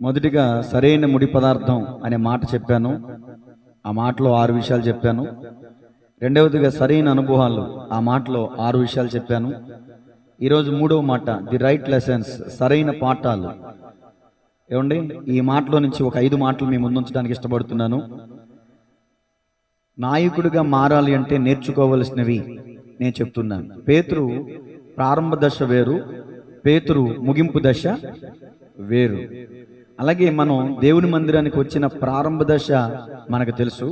మొదటిగా సరైన ముడి పదార్థం అనే మాట చెప్పాను. ఆ మాటలో 6 విషయాలు చెప్పాను. రెండవదిగా సరైన అనుభవాలు, ఆ మాటలో 6 విషయాలు చెప్పాను. ఈరోజు మూడవ మాట ది రైట్ లెసన్స్, సరైన పాఠాలు. ఏమండి, ఈ మాటలో నుంచి ఒక 5 మాటలు మీ ముందుంచడానికి ఇష్టపడుతున్నాను. నాయకుడిగా మారాలి అంటే నేర్చుకోవలసినవి నేను చెప్తున్నాను. పేతురు ప్రారంభ దశ వేరు, పేతురు ముగింపు దశ వేరు. అలాగే మనం దేవుని మందిరానికి వచ్చిన ప్రారంభ దశ మనకు తెలుసు,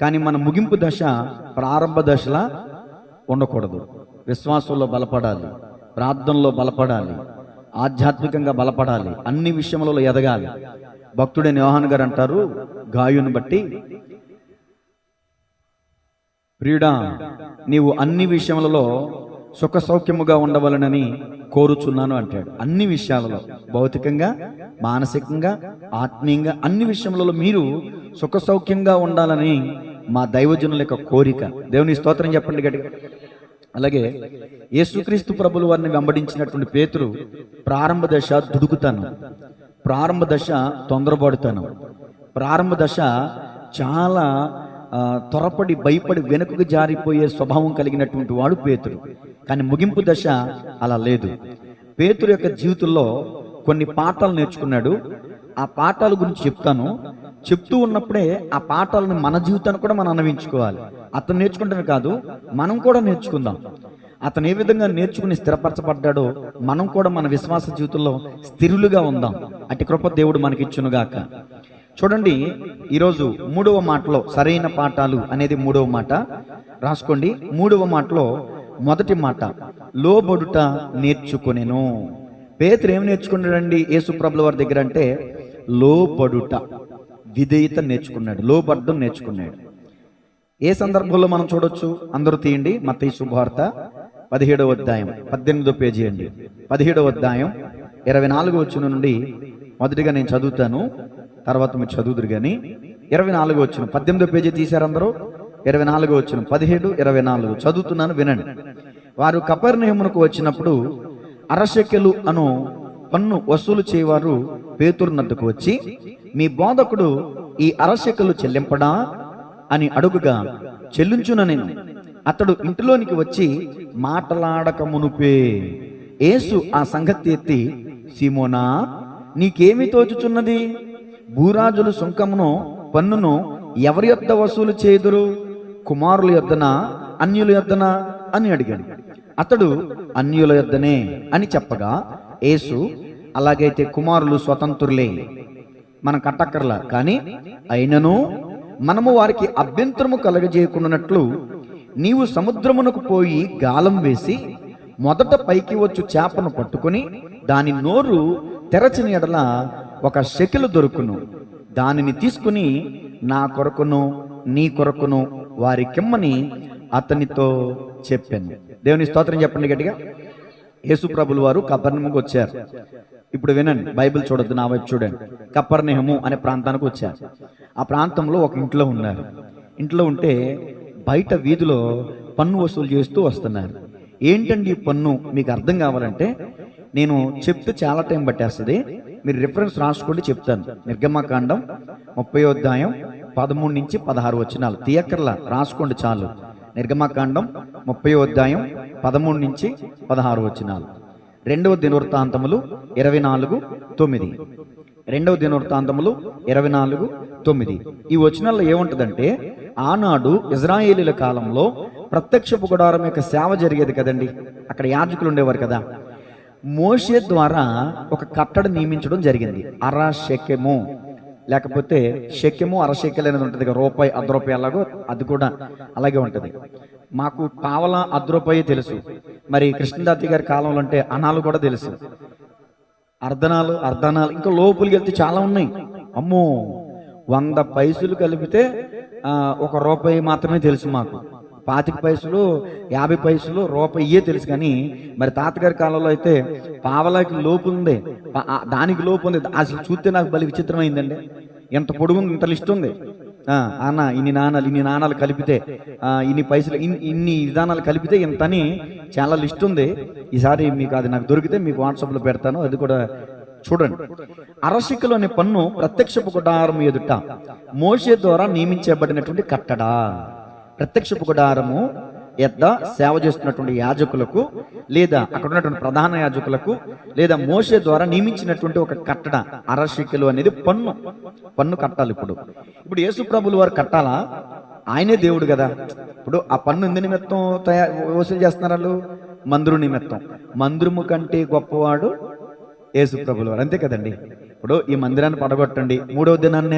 కానీ మన ముగింపు దశ ప్రారంభ దశలా ఉండకూడదు. విశ్వాసంలో బలపడాలి, ప్రార్థనలో బలపడాలి, ఆధ్యాత్మికంగా బలపడాలి, అన్ని విషయములలో ఎదగాలి. భక్తుడైన యోహాను గారు అంటారు, గాయుని బట్టి, ప్రియుడా నీవు అన్ని విషయములలో సుఖ సౌఖ్యముగా ఉండవలనని కోరుచున్నాను అంటాడు. అన్ని విషయాలలో, భౌతికంగా, మానసికంగా, ఆత్మీయంగా, అన్ని విషయములలో మీరు సుఖ సౌఖ్యంగా ఉండాలని మా దైవజనుల యొక్క కోరిక. దేవుని స్తోత్రం చెప్పండి గట్టిగా. అలాగే యేసుక్రీస్తు ప్రభుల వారిని వెంబడించినటువంటి పేతురు ప్రారంభ దశ దుడుకుతాను, ప్రారంభ దశ తొందరపడుతాను, ప్రారంభ దశ చాలా త్వరపడి భయపడి వెనుకకు జారిపోయే స్వభావం కలిగినటువంటి వాడు పేతురు. కానీ ముగింపు దశ అలా లేదు. పేతురు యొక్క జీవితంలో కొన్ని పాఠాలు నేర్చుకున్నాడు. ఆ పాఠాల గురించి చెప్తాను. చెప్తూ ఉన్నప్పుడే ఆ పాఠాలను మన జీవితాన్ని కూడా మనం అన్వయించుకోవాలి. అతను నేర్చుకుంటాను కాదు, మనం కూడా నేర్చుకుందాం. అతను ఏ విధంగా నేర్చుకుని స్థిరపరచబడ్డాడో మనం కూడా మన విశ్వాస జీవితంలో స్థిరులుగా ఉందాం. అట్టి కృప దేవుడు మనకిచ్చునుగాక. చూడండి, ఈరోజు మూడవ మాటలో సరైన పాఠాలు అనేది మూడవ మాట. రాసుకోండి. మూడవ మాటలో మొదటి మాట లోబడుట నేర్చుకొనెను. పేతురు ఏం నేర్చుకున్నాడండి యేసు ప్రభుల వారి దగ్గర అంటే? లోబడుట, విధేయత నేర్చుకున్నాడు, లోబడ్డం నేర్చుకున్నాడు. ఏ సందర్భంలో మనం చూడొచ్చు? అందరూ తీయండి. మత్తయి శుభవార్త 17వ అధ్యాయం 18వ పేజీ అండి. 17వ అధ్యాయం 24వ వచనం నుండి మొదటిగా నేను చదువుతాను, తర్వాత మీరు చదువుదురు కానీ. 24వ వచనం, 18వ పేజీ తీశారు అందరూ. 24వ వచనం, 17, 24 చదువుతున్నాను, వినండి. వారు కపెర్నహూమునకు వచ్చినప్పుడు అరశెకెలు అను పన్ను వసూలు చేయవారు పేతురు నద్దకు వచ్చి, మీ బోధకుడు ఈ అరశెకెలు చెల్లింపడా అని అడుగుగా, చెల్లించుననెను. అతడు ఇంటిలోనికి వచ్చి మాటలాడక మునుపే యేసు ఆ సంగతి ఎత్తి, సీమోనా నీకేమి తోచుచున్నది? భూరాజులు సుంకమును పన్నును ఎవరి యొద్ద వసూలు చేయుదురు? కుమారుల యొద్దనా అన్యుల యొద్దనా అని అడిగాడు. అతడు అన్యుల యొద్దనే అని చెప్పగా, యేసు అలాగైతే కుమారులు స్వతంత్రులే, మనం కట్టక్కర్లా, కానీ అయినను మనము వారికి అభ్యంతరము కలగజేయకున్నట్లు నీవు సముద్రమునకు పోయి గాలం వేసి మొదట పైకి వచ్చు చేపను పట్టుకొని దాని నోరు తెరచిన ఎడల ఒక షెకెలు దొరుకును. దానిని తీసుకుని నా కొరకును నీ కొరకును వారికిమ్మని అతనితో చెప్పాను. దేవుని స్తోత్రం చెప్పండి గట్టిగా. యేసు ప్రభులు వారు కపెర్నహూముకు వచ్చారు. ఇప్పుడు వినండి, బైబిల్ చూడొద్దు, నా వైపు చూడండి. కపెర్నహూము అనే ప్రాంతానికి వచ్చారు. ఆ ప్రాంతంలో ఒక ఇంట్లో ఉన్నారు. ఇంట్లో ఉంటే బయట వీధిలో పన్ను వసూలు చేస్తూ వస్తున్నారు. ఏంటండి ఈ పన్ను మీకు అర్థం కావాలంటే నేను చెప్తే చాలా టైం పట్టేస్తుంది. మీరు రిఫరెన్స్ రాసుకోండి, చెప్తాను. నిర్గమకాండం 30వ అధ్యాయం 13 నుంచి 16 వచనాలు. తీయక్కర్లా, రాసుకోండి చాలు. నిర్గమకాండం 30వ అధ్యాయం 13 నుంచి 16 వచనాలు. 2వ దినవృత్తాంతములు 24:9. 2వ దినవృత్తాంతములు 24:9. ఈ వచనాల్లో ఏముంటుందంటే, ఆనాడు ఇజ్రాయేలీల కాలంలో ప్రత్యక్షపు గుడారం యొక్క సేవ జరిగేది కదండి. అక్కడ యాజకులు ఉండేవారు కదా. మోషే ద్వారా ఒక కట్టడ నియమించడం జరిగింది. అరశెకెము, లేకపోతే షెకెము అరశెకెల్ అనేది ఉంటుంది. రూపాయి, ₹1 ఎలాగో అది కూడా అలాగే ఉంటుంది. మాకు పావలా ₹1 తెలుసు. మరి కృష్ణదాతి గారి కాలంలో అంటే అనాలు కూడా తెలుసు, అర్ధనాలు, ఇంకా లోపలికి వెళ్తే చాలా ఉన్నాయి. అమ్మో, 100 పైసలు కలిపితే ₹1 మాత్రమే తెలుసు మాకు. 25 పైసలు, 50 పైసలు, ₹1 తెలుసు. కానీ మరి తాతగారి కాలంలో అయితే పావలాకి లోపు ఉంది, దానికి లోపు ఉంది. అసలు చూస్తే నాకు బలి విచిత్రమైందండి. ఎంత పొడుగు ఉంది, ఇంత లిస్ట్ ఉంది. అన్న ఇన్ని నాణాలు కలిపితే ఇన్ని పైసలు, ఇన్ని విధానాలు కలిపితే ఇంతని చాలా లిస్ట్ ఉంది. ఈసారి మీకు అది నాకు దొరికితే మీకు వాట్సాప్లో పెడతాను, అది కూడా చూడండి, అరశికలు అనే పన్ను ప్రత్యక్షపు గుడారము ఎదుట మోషే ద్వారా నియమించబడినటువంటి కట్టడా. ప్రత్యక్షపు గుడారము ఎద్ద సేవ చేస్తున్నటువంటి యాజకులకు, లేదా అక్కడ ఉన్నటువంటి ప్రధాన యాజకులకు, లేదా మోషే ద్వారా నియమించినటువంటి ఒక కట్టడ. అరశికలు అనేది పన్ను కట్టాలి. ఇప్పుడు యేసు ప్రభులు వారు కట్టాలా? ఆయనే దేవుడు కదా. ఇప్పుడు ఆ పన్ను ఎందు నిమిత్తం వసూలు చేస్తున్నారు వాళ్ళు? మందిరం నిమిత్తం. మందిరము కంటే గొప్పవాడు యేసు ప్రభులు వారు, అంతే కదండి. ఇప్పుడు ఈ మందిరాన్ని పడగొట్టండి, మూడవ దినాన్ని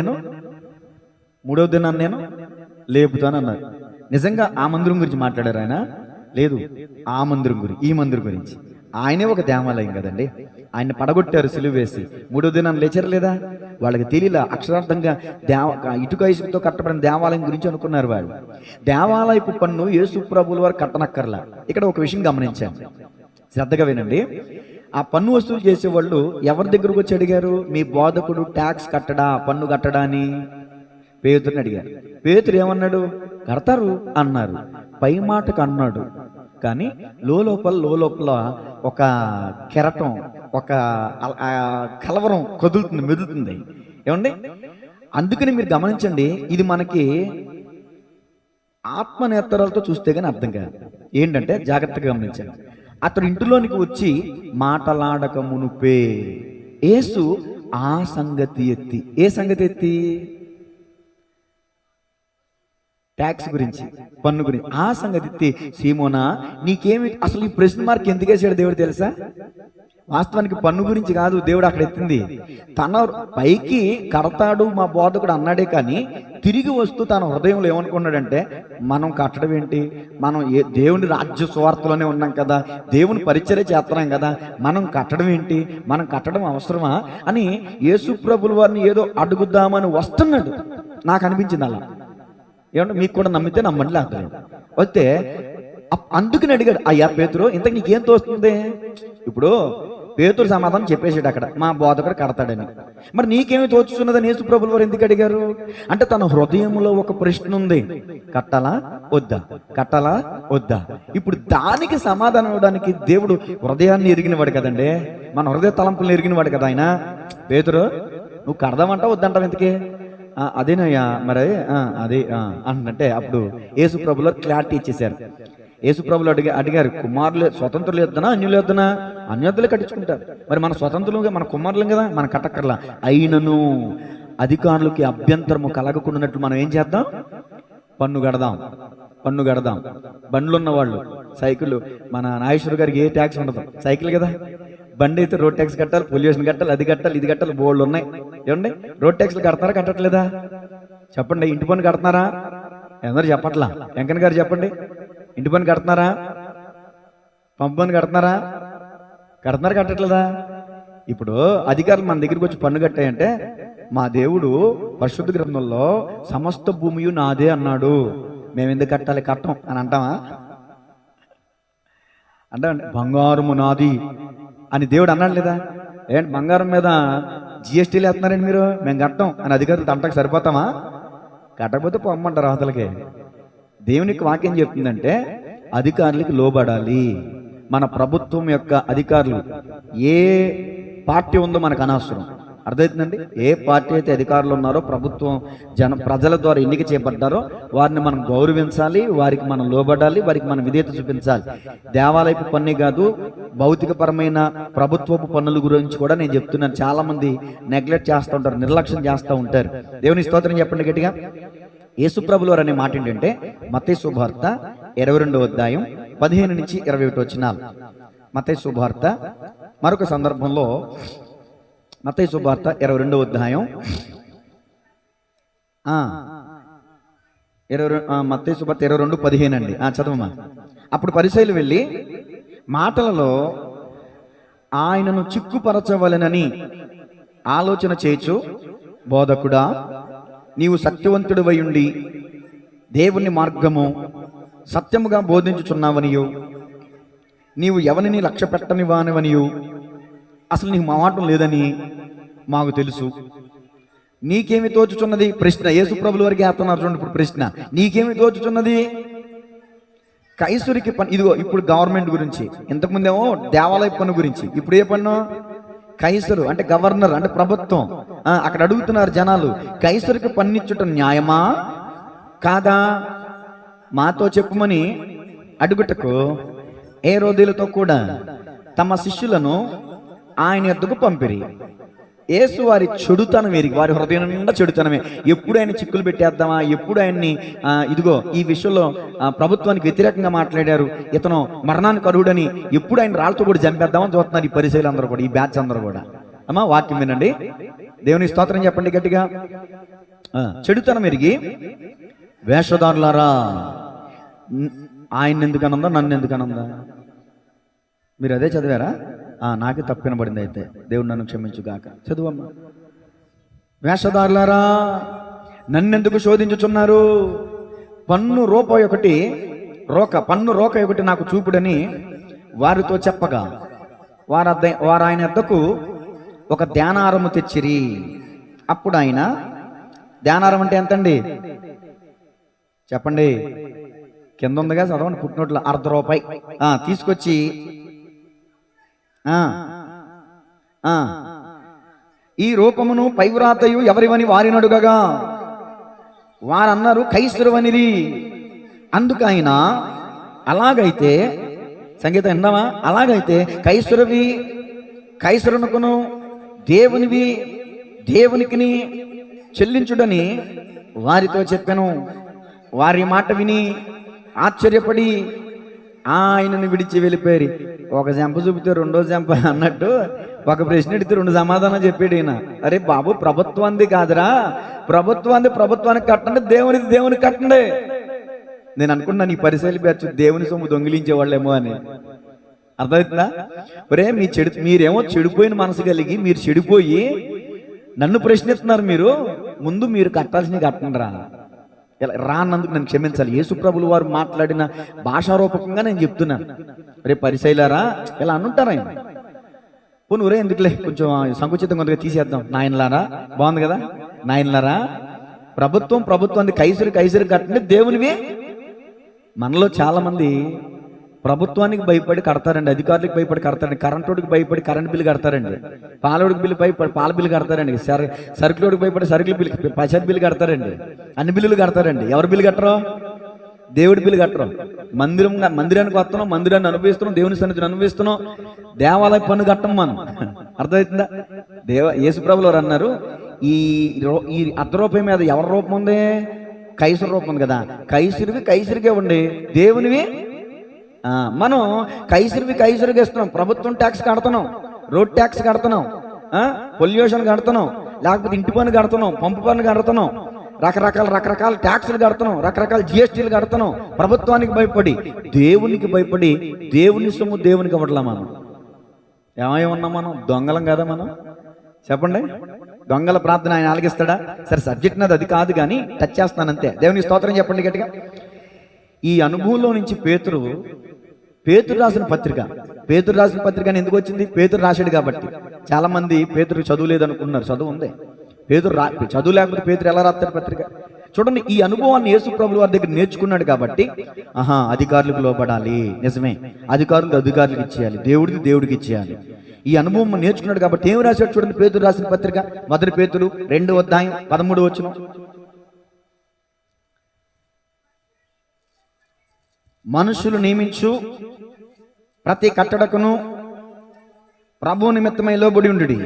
నేను లేపుతానన్నారు. నిజంగా ఆ మందిరం గురించి మాట్లాడారు ఆయన? లేదు, ఆ మందిరం గురించి, ఈ మందిరం గురించి. ఆయనే ఒక దేవాలయం కదండి. ఆయన పడగొట్టారు సిలువ వేసి, మూడో దినాన్ని లేచారు లేదా? వాళ్ళకి తెలియలా. అక్షరార్థంగా ఇటుక ఇసుకతో కట్టబడిన దేవాలయం గురించి అనుకున్నారు వాళ్ళు. దేవాలయపు పన్ను యేసు ప్రభుల వారు కట్టనక్కర్లా. ఇక్కడ ఒక విషయం గమనించాను, శ్రద్ధగా వినండి. ఆ పన్ను వసూలు చేసేవాళ్ళు ఎవరి దగ్గరకు వచ్చి అడిగారు? మీ బోధకుడు ట్యాక్స్ కట్టడా, పన్ను కట్టడా అని పేతురుని అడిగారు. పేతురు ఏమన్నాడు? కడతారు అన్నారు. పై మాటకు అన్నాడు, కానీ లోపల ఒక కెరటం, ఒక కలవరం కదులుతుంది, మెదులుతుంది. ఏమండి? అందుకని మీరు గమనించండి, ఇది మనకి ఆత్మనేత్రాలతో చూస్తే కానీ అర్థం కాదు. ఏంటంటే జాగ్రత్తగా గమనించండి. అతడు ఇంటిలోనికి వచ్చి మాటలాడక మునుపే యేసు ఆ సంగతి ఎత్తి, ఏ సంగతి ఎత్తి? ట్యాక్స్ గురించి, పన్ను గురించి ఆ సంగతి ఎత్తి, సీమోనా నీకేమి అసలు ఈ ప్రశ్న మార్క్ ఎందుకు వేసాడు దేవుడు తెలుసా? వాస్తవానికి పన్ను గురించి కాదు దేవుడు అక్కడ ఎత్తింది. తన పైకి కడతాడు మా బోధకుడు అన్నాడే కానీ తిరిగి వస్తూ తన హృదయంలో ఏమనుకున్నాడంటే, మనం కట్టడం ఏంటి? మనం దేవుని రాజ్య సువార్తలోనే ఉన్నాం కదా, దేవుని పరిచర్య చేస్తున్నాం కదా, మనం కట్టడం ఏంటి? మనం కట్టడం అవసరమా అని యేసు ప్రభుల వారిని ఏదో అడుగుదామని వస్తున్నాడు. నాకు అనిపించింది అలా. ఏమంటే మీకు కూడా నమ్మితే నమ్మండి, లేకపోతే వస్తే అందుకని అడిగాడు, అయ్యా పేతురు ఇంతకు నీకేం తోస్తుంది? ఇప్పుడు పేతురు సమాధానం చెప్పేసాడు అక్కడ, మా బోధకుడు కడతాడని. మరి నీకేమి తోచుతున్నదని యేసు ప్రభుల వారు ఎందుకు అడిగారు అంటే, తన హృదయంలో ఒక ప్రశ్న ఉంది, కట్టాలా వద్దా, కట్టాలా వద్దా. ఇప్పుడు దానికి సమాధానం ఇవ్వడానికి దేవుడు హృదయాన్ని ఎరిగినవాడు కదండి, మన హృదయ తలంపులను ఎరిగినవాడు కదా ఆయన. పేతురు నువ్వు కడదామంటావు వద్దంటావు ఎందుకే? అదేనయ్యా మరి అదే అంటే అప్పుడు యేసు ప్రభులు క్లారిటీ ఇచ్చేశారు. యేసు ప్రభులు అడిగారు, కుమారులు స్వతంత్రులు వద్దనా అన్యులు వద్దనా? అన్యోతులే కట్టించుకుంటారు. మరి మన స్వతంత్రులుగా మన కుమారులం కదా, మన కట్టక్కర్లా. అయినను అధికారులకి అభ్యంతరము కలగకుండానట్లు మనం ఏం చేద్దాం? పన్ను కడదాం. బండ్లు ఉన్న వాళ్ళు, సైకిల్, మన నాగేశ్వర గారికి ఏ ట్యాక్స్ ఉండదు, సైకిల్ కదా. బండి అయితే రోడ్ ట్యాక్స్ కట్టాలి, పొల్యూషన్ కట్టాలి, అది కట్టాలి, ఇది కట్టాలి, బోర్డులు ఉన్నాయి. ఏమండి? రోడ్ ట్యాక్స్లు కడతారా కట్టట్లేదా? చెప్పండి. ఇంటి పన్ను కడుతున్నారా? అందరూ చెప్పట్లా. వెంకన్న గారు చెప్పండి, ఇంటి పన్ను కడుతున్నారా? పంపు పన్ను కడుతున్నారా? కట్టట్లేదా? ఇప్పుడు అధికారులు మన దగ్గరికి వచ్చి పన్ను కట్టాయంటే, మా దేవుడు పరిశుద్ధ గ్రంథంలో సమస్త భూమియు నాదే అన్నాడు, మేము ఎందుకు కట్టాలి, కట్టం అని అంటామా? అంటే బంగారము నాది అని దేవుడు అన్నాడు లేదా? ఏంటి బంగారం మీద జిఎస్టీలు వేస్తున్నారండి మీరు, మేము కట్టం అని అధికారులు అంటకు సరిపోతామా? కట్టకపోతే పొమ్మంటారు అవతలకి. దేవునికి వాక్యం చెప్తుందంటే అధికారులకి లోబడాలి. మన ప్రభుత్వం యొక్క అధికారులు ఏ పార్టీ ఉందో మనకు అనవసరం, అర్థమవుతుందండి. ఏ పార్టీ అయితే అధికారులు ఉన్నారో, ప్రభుత్వం ప్రజల ద్వారా ఎన్నిక చేపట్టారో వారిని మనం గౌరవించాలి, వారికి మనం లోబడాలి, వారికి మనం విధేయత చూపించాలి. దేవాలయపు పన్నే కాదు, భౌతికపరమైన ప్రభుత్వపు పన్నుల గురించి కూడా నేను చెప్తున్నాను. చాలా మంది నెగ్లెక్ట్ చేస్తూ ఉంటారు, నిర్లక్ష్యం చేస్తూ ఉంటారు. దేవుని స్తోత్రం చెప్పండి గట్టిగా. యేసు ప్రభుల వారు అనే మాట ఏంటంటే, మత్తయి శుభవార్త 22వ అధ్యాయం 15 నుంచి 21 వచనాలు. మత్తయి శుభవార్త మరొక సందర్భంలో, మత్తయి శుభవార్త 22వ అధ్యాయం మత్తయి శుభవార్త 22:15 అండి. చదవమా. అప్పుడు పరిసయ్యులు వెళ్ళి మాటలలో ఆయనను చిక్కుపరచవలెనని ఆలోచన చేయుచు, బోధకుడా నీవు సత్యవంతుడివై ఉండి దేవుని మార్గము సత్యముగా బోధించుచున్నావనియు, నీవు ఎవరిని లక్ష్య పెట్టని వానివనియు, అసలు నీకు మాటం లేదని మాకు తెలుసు. నీకేమి తోచుచున్నది? ప్రశ్న. యేసు ప్రభుల వారికి వేస్తున్నారు చూడండి ఇప్పుడు ప్రశ్న. నీకేమి తోచుచున్నది? కైసరికి పన్ను. ఇదిగో ఇప్పుడు గవర్నమెంట్ గురించి, ఇంతకుముందేమో దేవాలయ పన్ను గురించి, ఇప్పుడు ఏ పన్ను? కైసరు అంటే గవర్నర్ అంటే ప్రభుత్వం. అక్కడ అడుగుతున్నారు జనాలు, కైసరుకి పన్నిచ్చుట న్యాయమా కాదా, మాతో చెప్పుమని అడుగుటకు హేరోదీయులతో కూడా తమ శిష్యులను ఆయన యొద్దకు పంపిరి. యేసు వారి చెడుతనం ఎరిగి, వారి హృదయం నిండా చెడుతనమే, ఎప్పుడు ఆయన చిక్కులు పెట్టేద్దామా, ఎప్పుడు ఆయన్ని ఇదిగో ఈ విషయంలో ప్రభుత్వానికి వ్యతిరేకంగా మాట్లాడారు, ఇతను మరణానికి అర్హుడని, ఎప్పుడు ఆయన రాళ్ళతో కూడా చంపేద్దామని చూస్తున్నారు ఈ పరిశీలు అందరూ కూడా, ఈ బ్యాచ్ అందరూ కూడా. అమ్మా వాక్యం వినండి, దేవుని స్తోత్రం చెప్పండి గట్టిగా. చెడుతనం ఎరిగి, వేషధారులారా ఆయన ఎందుకు అనందా, నన్ను ఎందుకు అనందా? మీరు అదే చదివారా? నాకే తప్పు వినబడింది, అయితే దేవుడు నన్ను క్షమించుగాక. చదువమ్మా. వేషధారులారా నన్నెందుకు శోధించుచున్నారు, పన్ను రోక ఒకటి నాకు చూపుడని వారితో చెప్పగా వారు ఆయన వద్దకు ఒక ధ్యానారము తెచ్చిరి. అప్పుడు ఆయన, ధ్యానారం అంటే ఎంతండి చెప్పండి, కింద ఉందిగా చదవండి, పుట్టినోట్ల ₹1 తీసుకొచ్చి ఈ రూపమును పైవ్రాతయు ఎవరివని వారినడుగగా వారన్నారు కైసరువనిరి. అందుకు ఆయన, అలాగైతే సంగీతం విన్నావా, అలాగైతే కైసరునకును దేవునికి చెల్లించుడని వారితో చెప్పాను. వారి మాట విని ఆశ్చర్యపడి ఆయనను విడిచి వెళ్ళిపోయారు. ఒక జంప చూపితే రెండో జంప అన్నట్టు, ఒక ప్రశ్న అడిగితే 2 సమాధానం చెప్పాడు ఈయన. అరే బాబు, ప్రభుత్వాన్ని కాదురా, ప్రభుత్వానికి కట్టండి, దేవునికి కట్టండి. నేను అనుకున్నాను ఈ పరిశీలి బ్యాచ్ దేవుని సొమ్ము దొంగిలించేవాళ్ళేమో అని. అర్థమవుతుందా? ఒరే మీరేమో చెడిపోయిన మనసు కలిగి మీరు చెడిపోయి నన్ను ప్రశ్నిస్తున్నారు. ముందు మీరు కట్టాల్సినవి కట్టండి రా. రానందుకు నన్ను క్షమించాలి. యేసుప్రభులు వారు మాట్లాడిన భాషారూపకంగా నేను చెప్తున్నాను. రేపు పరిశైలారా ఇలా అనుంటారు ఆయన. పోను ఊరే ఎందుకులే, కొంచెం సంకుచితంగా కొంతగా తీసేద్దాం. నాయనలారా, బాగుంది కదా, నాయనలారా ప్రభుత్వాన్ని కైసరు కట్టండి, దేవునివి. మనలో చాలా మంది ప్రభుత్వానికి భయపడి కడతారండి, అధికారులకు భయపడి కడతారండి, కరెంటోడికి భయపడి కరెంట్ బిల్లు కడతారండి, పాలోడికి బిల్లు భయపడి పాల బిల్లు కడతారండి, సరుకులోడికి భయపడి సరుకుల బిల్లు, పచ్చడి బిల్లు కడతారండి, అన్ని బిల్లులు కడతారండి. ఎవరు బిల్లు కట్టరు? దేవుడి బిల్లు కట్టరు. మందిరానికి వస్తున్నాం, మందిరాన్ని అనుభవిస్తున్నాం, దేవుని సన్నిధిని అనుభవిస్తున్నాం, దేవాలయ పన్ను కట్టం మనం. అర్థమవుతుందా? యేసుప్రభులు వారు అన్నారు, ఈ ₹1 మీద ఎవరి రూపం ఉంది? కైసరు రూపం ఉంది కదా. కైసరికే ఉండి దేవునివి మనం కైసరుగా ఇస్తున్నాం. ప్రభుత్వం ట్యాక్స్ కడుతున్నాం, రోడ్ ట్యాక్స్ కడుతున్నాం, పొల్యూషన్ కడుతున్నాం, లేకపోతే ఇంటి పన్ను కడుతున్నాం, పంపు పన్ను కడుతున్నాం, రకరకాల ట్యాక్సులు కడుతున్నాం, రకరకాల GSTలు కడుతున్నాం. ప్రభుత్వానికి భయపడి, దేవునికి భయపడి, దేవుని సొమ్ము దేవునికి ఇవ్వట్లా. మనం ఏమన్నా మనం దొంగలం కదా మనం? చెప్పండి, దొంగల ప్రార్థన ఆయన ఆలకిస్తాడా? సరే, సబ్జెక్ట్ నాది అది కాదు, కానీ టచ్ చేస్తానంతే. దేవునికి స్తోత్రం చెప్పండి గట్టిగా. ఈ అనుభవంలో నుంచి పేతురు రాసిన పత్రిక ఎందుకు వచ్చింది? పేతురు రాశాడు కాబట్టి. చాలా మంది పేతురు చదువు లేదనుకుంటున్నారు, చదువు ఉంది. చదువు లేకపోతే పేతురు ఎలా రాస్తాడు పత్రిక? చూడండి, ఈ అనుభవాన్ని యేసుప్రభులు వారి దగ్గర నేర్చుకున్నాడు కాబట్టి, అధికారులకు లోబడాలి, నిజమే, అధికారులకు ఇచ్చేయాలి, దేవుడికి ఇచ్చేయాలి. ఈ అనుభవం నేర్చుకున్నాడు కాబట్టి ఏమి రాశాడు చూడండి. పేతురు రాసిన పత్రిక 1 పేతురు 2:13 మనుషులు నియమించు ప్రతి కట్టడకును ప్రభు నిమిత్తమై లోబడి ఉండుడి.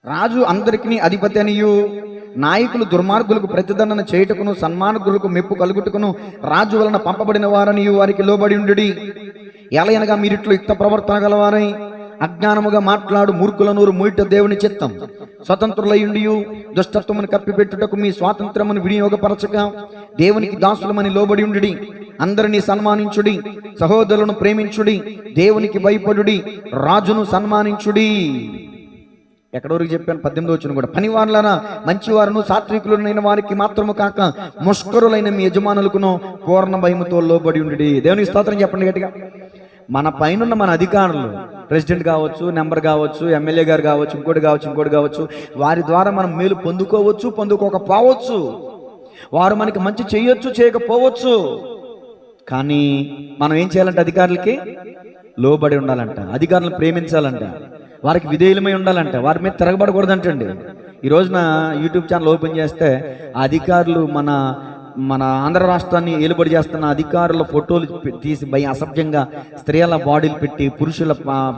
రాజు అందరికీ అధిపతి అనియు, నాయకులు దుర్మార్గులకు ప్రతిదండన చేయుటకును, సన్మార్గులకు మెప్పు కలుగుటకును రాజు వలన పంపబడిన వారనియు వారికి లోబడి ఉండుడి. ఎలయనగా మీరిట్లు యుక్త ప్రవర్తన గలవారై అజ్ఞానముగా మాట్లాడు మూర్ఖుల నోరు మూయట దేవుని చిత్తం. స్వతంత్రులయుండియు దుష్టత్వమును కప్పిపెట్టుటకు మీ స్వాతంత్రమును వినియోగపరచక దేవునికి దాసులమని లోబడి ఉండుడి. అందరినీ సన్మానించుడి, సహోదరులను ప్రేమించుడి, దేవునికి భయపడుడి, రాజును సన్మానించుడి. ఎక్కడవరకు చెప్పాను? 18 కూడా. పనివారులారా, మంచివారును సాత్వికులైన వారికి మాత్రము కాక ముష్కరులైన మీ యజమానులకును పూర్ణ భయముతో లోబడి ఉండుడి. దేవునికి స్తోత్రం చెప్పండి గట్టిగా. మన పైన మన అధికారులు, ప్రెసిడెంట్ కావచ్చు, నెంబర్ కావచ్చు, ఎమ్మెల్యే గారు కావచ్చు, ఇంకోటి కావచ్చు, వారి ద్వారా మనం మేలు పొందుకోకపోవచ్చు. వారు మనకి మంచి చేయొచ్చు, చేయకపోవచ్చు. కానీ మనం ఏం చేయాలంటే అధికారులకి లోబడి ఉండాలంట, అధికారులను ప్రేమించాలంట, వారికి విధేయులమై ఉండాలంట, వారి మీద తిరగబడకూడదంటండి. ఈ రోజున యూట్యూబ్ ఛానల్ ఓపెన్ చేస్తే ఆ అధికారులు మన మన ఆంధ్ర రాష్ట్రాన్ని ఏలుబడి చేస్తున్న అధికారుల ఫోటోలు తీసి అసభ్యంగా స్త్రీల బాడీలు పెట్టి, పురుషుల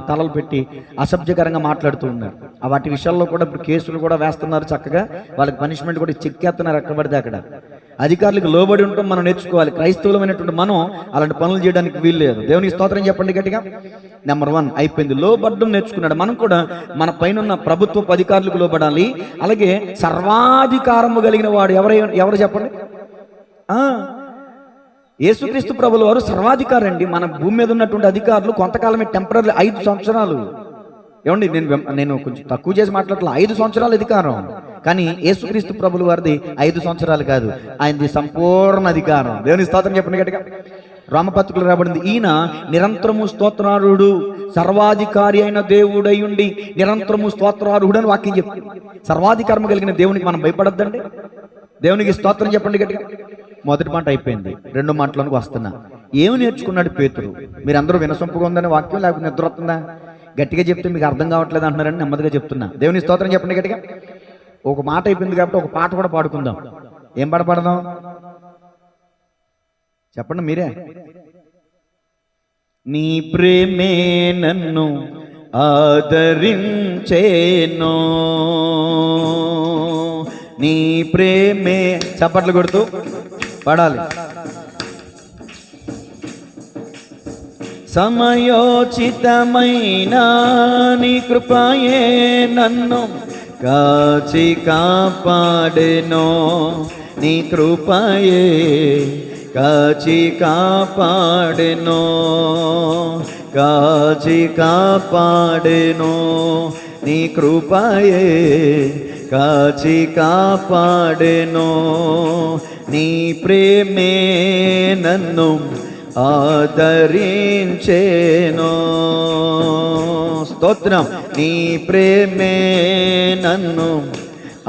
తలలు పెట్టి అసభ్యకరంగా మాట్లాడుతూ ఉన్నారు. వాటి విషయాల్లో కూడా ఇప్పుడు కేసులు కూడా వేస్తున్నారు, చక్కగా వాళ్ళకి పనిష్మెంట్ కూడా చెక్కేస్తున్నారు ఎక్కడ పడితే అక్కడ. అధికారులకు లోబడి ఉంటాం మనం నేర్చుకోవాలి. క్రైస్తవులమైనటువంటి మనం అలాంటి పనులు చేయడానికి వీలు లేదు. దేవునికి స్తోత్రం చెప్పండి గట్టిగా. నెంబర్ 1 అయిపోయింది, లోబడ్డం నేర్చుకున్నాడు. మనం కూడా మన పైన ప్రభుత్వ అధికారులకు లోబడాలి. అలాగే సర్వాధికారము కలిగిన వాడు ఎవరు చెప్పండి? యేసుక్రీస్తు ప్రభుల వారు సర్వాధికారి అండి. మన భూమి మీద ఉన్నటువంటి అధికారులు కొంతకాలమే, టెంపరీ 5 సంవత్సరాలు. ఏమండి, నేను కొంచెం తక్కువ చేసి మాట్లాడలే, 5 సంవత్సరాల అధికారం. కానీ యేసుక్రీస్తు ప్రభుల వారిది 5 సంవత్సరాలు కాదు, ఆయనది సంపూర్ణ అధికారం. దేవుని స్తోత్రం చెప్పండి గట్టిగా. రామపత్రికలో రాబడింది, ఈయన నిరంతరము స్తోత్రార్హుడు, సర్వాధికారి అయిన దేవుడై ఉండి నిరంతరము స్తోత్రార్హుడు అని వాక్యం చెప్తుంది. సర్వాధికారం కలిగిన దేవునికి మనం భయపడద్దండి. దేవునికి స్తోత్రం చెప్పండి గట్టిగా. మొదటి మాట అయిపోయింది, 2 మాటలకు వస్తున్నా. ఏమి నేర్చుకున్నాడు పేతురు? మీరందరూ వినసొంపుగా ఉందని వాక్యం, లేకపోతే నిద్ర వస్తుందా? గట్టిగా చెప్తే మీకు అర్థం కావట్లేదు అంటున్నారని నెమ్మదిగా చెప్తున్నా. దేవుని స్తోత్రం చెప్పండి గట్టిగా. ఒక మాట అయిపోయింది కాబట్టి ఒక పాట కూడా పాడుకుందాం. ఏం పాట పాడదాం చెప్పండి మీరే. నీ ప్రేమే నన్ను ఆదరించేనో, నీ ప్రేమే, చప్పట్లు కొడుతూ పాడాలి. సమయోచితమైన నీ కృపయే నన్ను కాచి కాపాడెనో, నీ కృపయే కాచి కాపాడెనో, కాచి కాపాడెనో, నీ కృపయే కాచి కాపాడెనో, నీ ప్రేమే నన్ను ఆదరించేనో. స్తోత్రం. నీ ప్రేమే నన్ను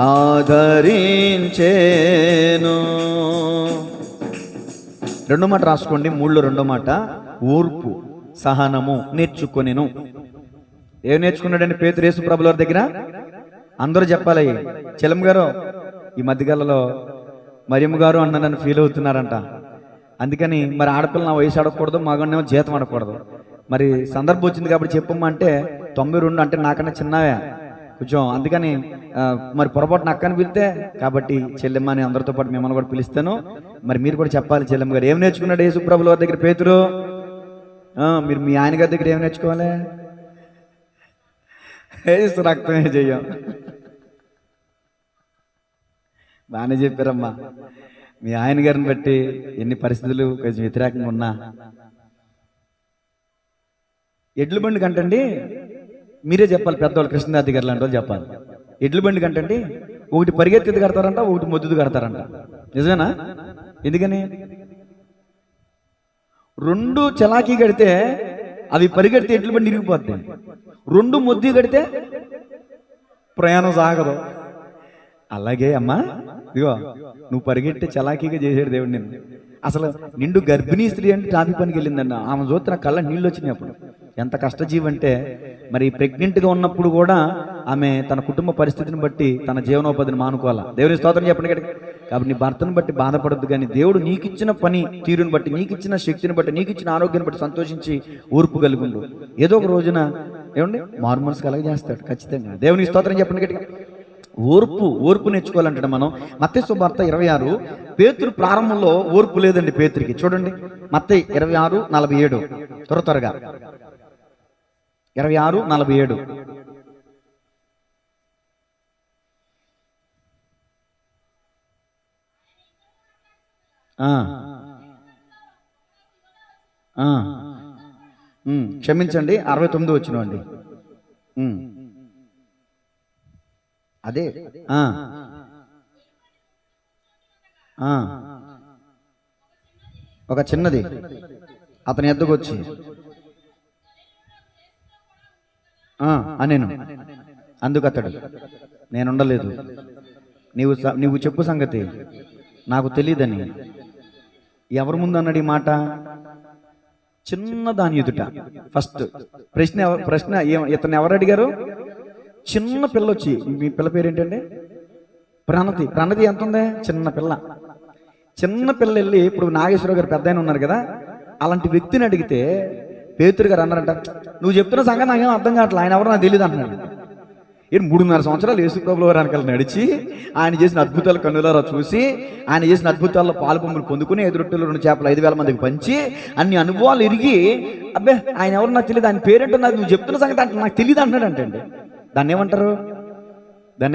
ఆదరించేను. 2 మాట రాసుకోండి, 3లో 2వ మాట ఓర్పు సహనము నేర్చుకొనెను. ఏం నేర్చుకున్నాడండి పేతురు యేసు ప్రభుల వారి దగ్గర? అందరూ చెప్పాలి. చెలం గారు ఈ మధ్యకాలంలో మరియమ్మ గారు అన్న నన్ను ఫీల్ అవుతున్నారంట. అందుకని మరి ఆడపిల్ల నా వయసు అడగకూడదు, మగనేమో జీతం అడగకూడదు. మరి సందర్భం వచ్చింది కాబట్టి చెప్పమ్మా అంటే 92 అంటే నాకన్నా చిన్నవే కొంచెం. అందుకని మరి పొరపాటున అక్కని పిలితే, కాబట్టి చెల్లెమ్మ అని అందరితో పాటు మిమ్మల్ని కూడా పిలుస్తాను. మరి మీరు కూడా చెప్పాలి. చెల్లెమ్మ గారు ఏం నేర్చుకున్నాడు యేసు ప్రభుల వారి దగ్గర పేతురు? మీరు మీ ఆయన గారి దగ్గర ఏం నేర్చుకోవాలి? యేసు రక్తమే చెయ్యం. బాగానే చెప్పారమ్మా. మీ ఆయన గారిని బట్టి ఎన్ని పరిస్థితులు కొంచెం వ్యతిరేకంగా ఉన్నా, ఎడ్ల బండి కంటండి మీరే చెప్పాలి, పెద్దవాళ్ళు కృష్ణదాది గారు లాంటి వాళ్ళు చెప్పాలి. ఎడ్ల బండి కంటండి ఒకటి పరిగెత్తిది కడతారంట, ఒకటి మొద్దుది కడతారంట. నిజమేనా? ఎందుకని? 2 చలాకీ కడితే అవి పరిగెడితే ఎడ్ల బండి ఇరిగిపోద్ది, 2 మొద్దు కడితే ప్రయాణం సాగదు. అలాగే అమ్మా, ఇదిగో నువ్వు పరిగెట్టి చలాకీగా చేసాడు దేవుడు నిన్ను. అసలు నిండు గర్భిణీ స్త్రీ అంటే ట్రాఫిక్ పనికి వెళ్ళిందన్న, ఆమె చూస్తే నా కళ్ళ నీళ్ళు వచ్చినాయి. అప్పుడు ఎంత కష్టజీవి అంటే, మరి ప్రెగ్నెంట్గా ఉన్నప్పుడు కూడా ఆమె తన కుటుంబ పరిస్థితిని బట్టి తన జీవనోపాధిని మానుకోవాలా. దేవుని స్తోత్రం చెప్పండి కదా. కాబట్టి నీ భర్తను బట్టి బాధపడద్దు, కానీ దేవుడు నీకు ఇచ్చిన పని తీరుని బట్టి, నీకు ఇచ్చిన శక్తిని బట్టి, నీకు ఇచ్చిన ఆరోగ్యాన్ని బట్టి సంతోషించి ఓర్పు కలిగిండు. ఏదో ఒక రోజున ఏమండి మారు మనసు కలగ చేస్తాడు ఖచ్చితంగా. దేవుని స్తోత్రం చెప్పండి గట్టిగా. ఓర్పు నేర్చుకోవాలంటే మనం మత్తయి సువార్త 26, పేతురు ప్రారంభంలో ఓర్పు లేదండి పేతురికి. చూడండి మత్తయి 26:47, త్వరగా 26:47. క్షమించండి, 69 వచ్చినండి. అదే ఒక చిన్నది అతని ఎద్దుకు వచ్చి అనేను. అందుకు అతడు, నేనుండలేదు, నీవు చెప్పు సంగతి నాకు తెలియదని ఎవరి ముందు అన్నాడు ఈ మాట? చిన్న దాని ఎదుట. ఫస్ట్ ప్రశ్న ఇతను ఎవరు అడిగారు? చిన్న పిల్ల వచ్చి, మీ పిల్ల పేరు ఏంటండి? ప్రణతి ఎంత ఉంది? చిన్న పిల్ల వెళ్ళి, ఇప్పుడు నాగేశ్వరరావు గారు పెద్ద ఆయన ఉన్నారు కదా, అలాంటి వ్యక్తిని అడిగితే పేతురు గారు అన్నారంట, నువ్వు చెప్తున్న సంగతి నాకేం అర్థం కావట్లేదు, ఆయన ఎవరో నాకు తెలియదు అంటున్నాడు. 3.5 సంవత్సరాలు యేసుప్రభుల వారి వెనకాల నడిచి ఆయన చేసిన అద్భుతాలు కన్నులారా చూసి, ఆయన చేసిన అద్భుతాల్లో పాలు పొంగులు పొందుకుని, 5 రొట్టెలు 2 చేపలు 5,000 మందికి పంచి అన్ని అనుభవాలు ఇరిగి, అబ్బే ఆయన ఎవరు నాకు తెలియదు, ఆయన పేరేంటో నాకు నువ్వు చెప్తున్న సంగతి అంటే నాకు తెలియదు అంటున్నాడు అంటండి. దాన్ని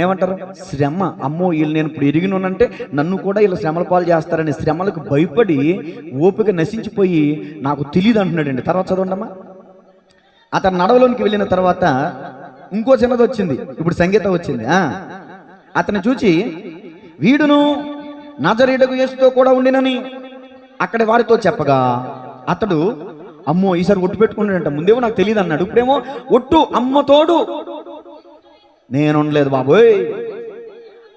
ఏమంటారు? శ్రమ. అమ్మో వీళ్ళు నేను ఇప్పుడు ఎరిగినంటే నన్ను కూడా వీళ్ళు శ్రమల పాలు చేస్తారని శ్రమలకు భయపడి ఓపిక నశించిపోయి నాకు తెలియదు అంటున్నాడండి. తర్వాత చదవండమ్మా. అతను నడవలోనికి వెళ్ళిన తర్వాత ఇంకో చిన్నది వచ్చింది. ఇప్పుడు సంగీతం వచ్చింది. అతను చూచి, వీడును నజరేయుడగు యేసుతో కూడా ఉండినని అక్కడ వారితో చెప్పగా, అతడు అమ్మో ఈసారి ఒట్టు పెట్టుకున్నాడంట. ముందేమో నాకు తెలియదు అన్నాడు, ఇప్పుడేమో ఒట్టు అమ్మతోడు నేను ఉండలేదు బాబోయ్,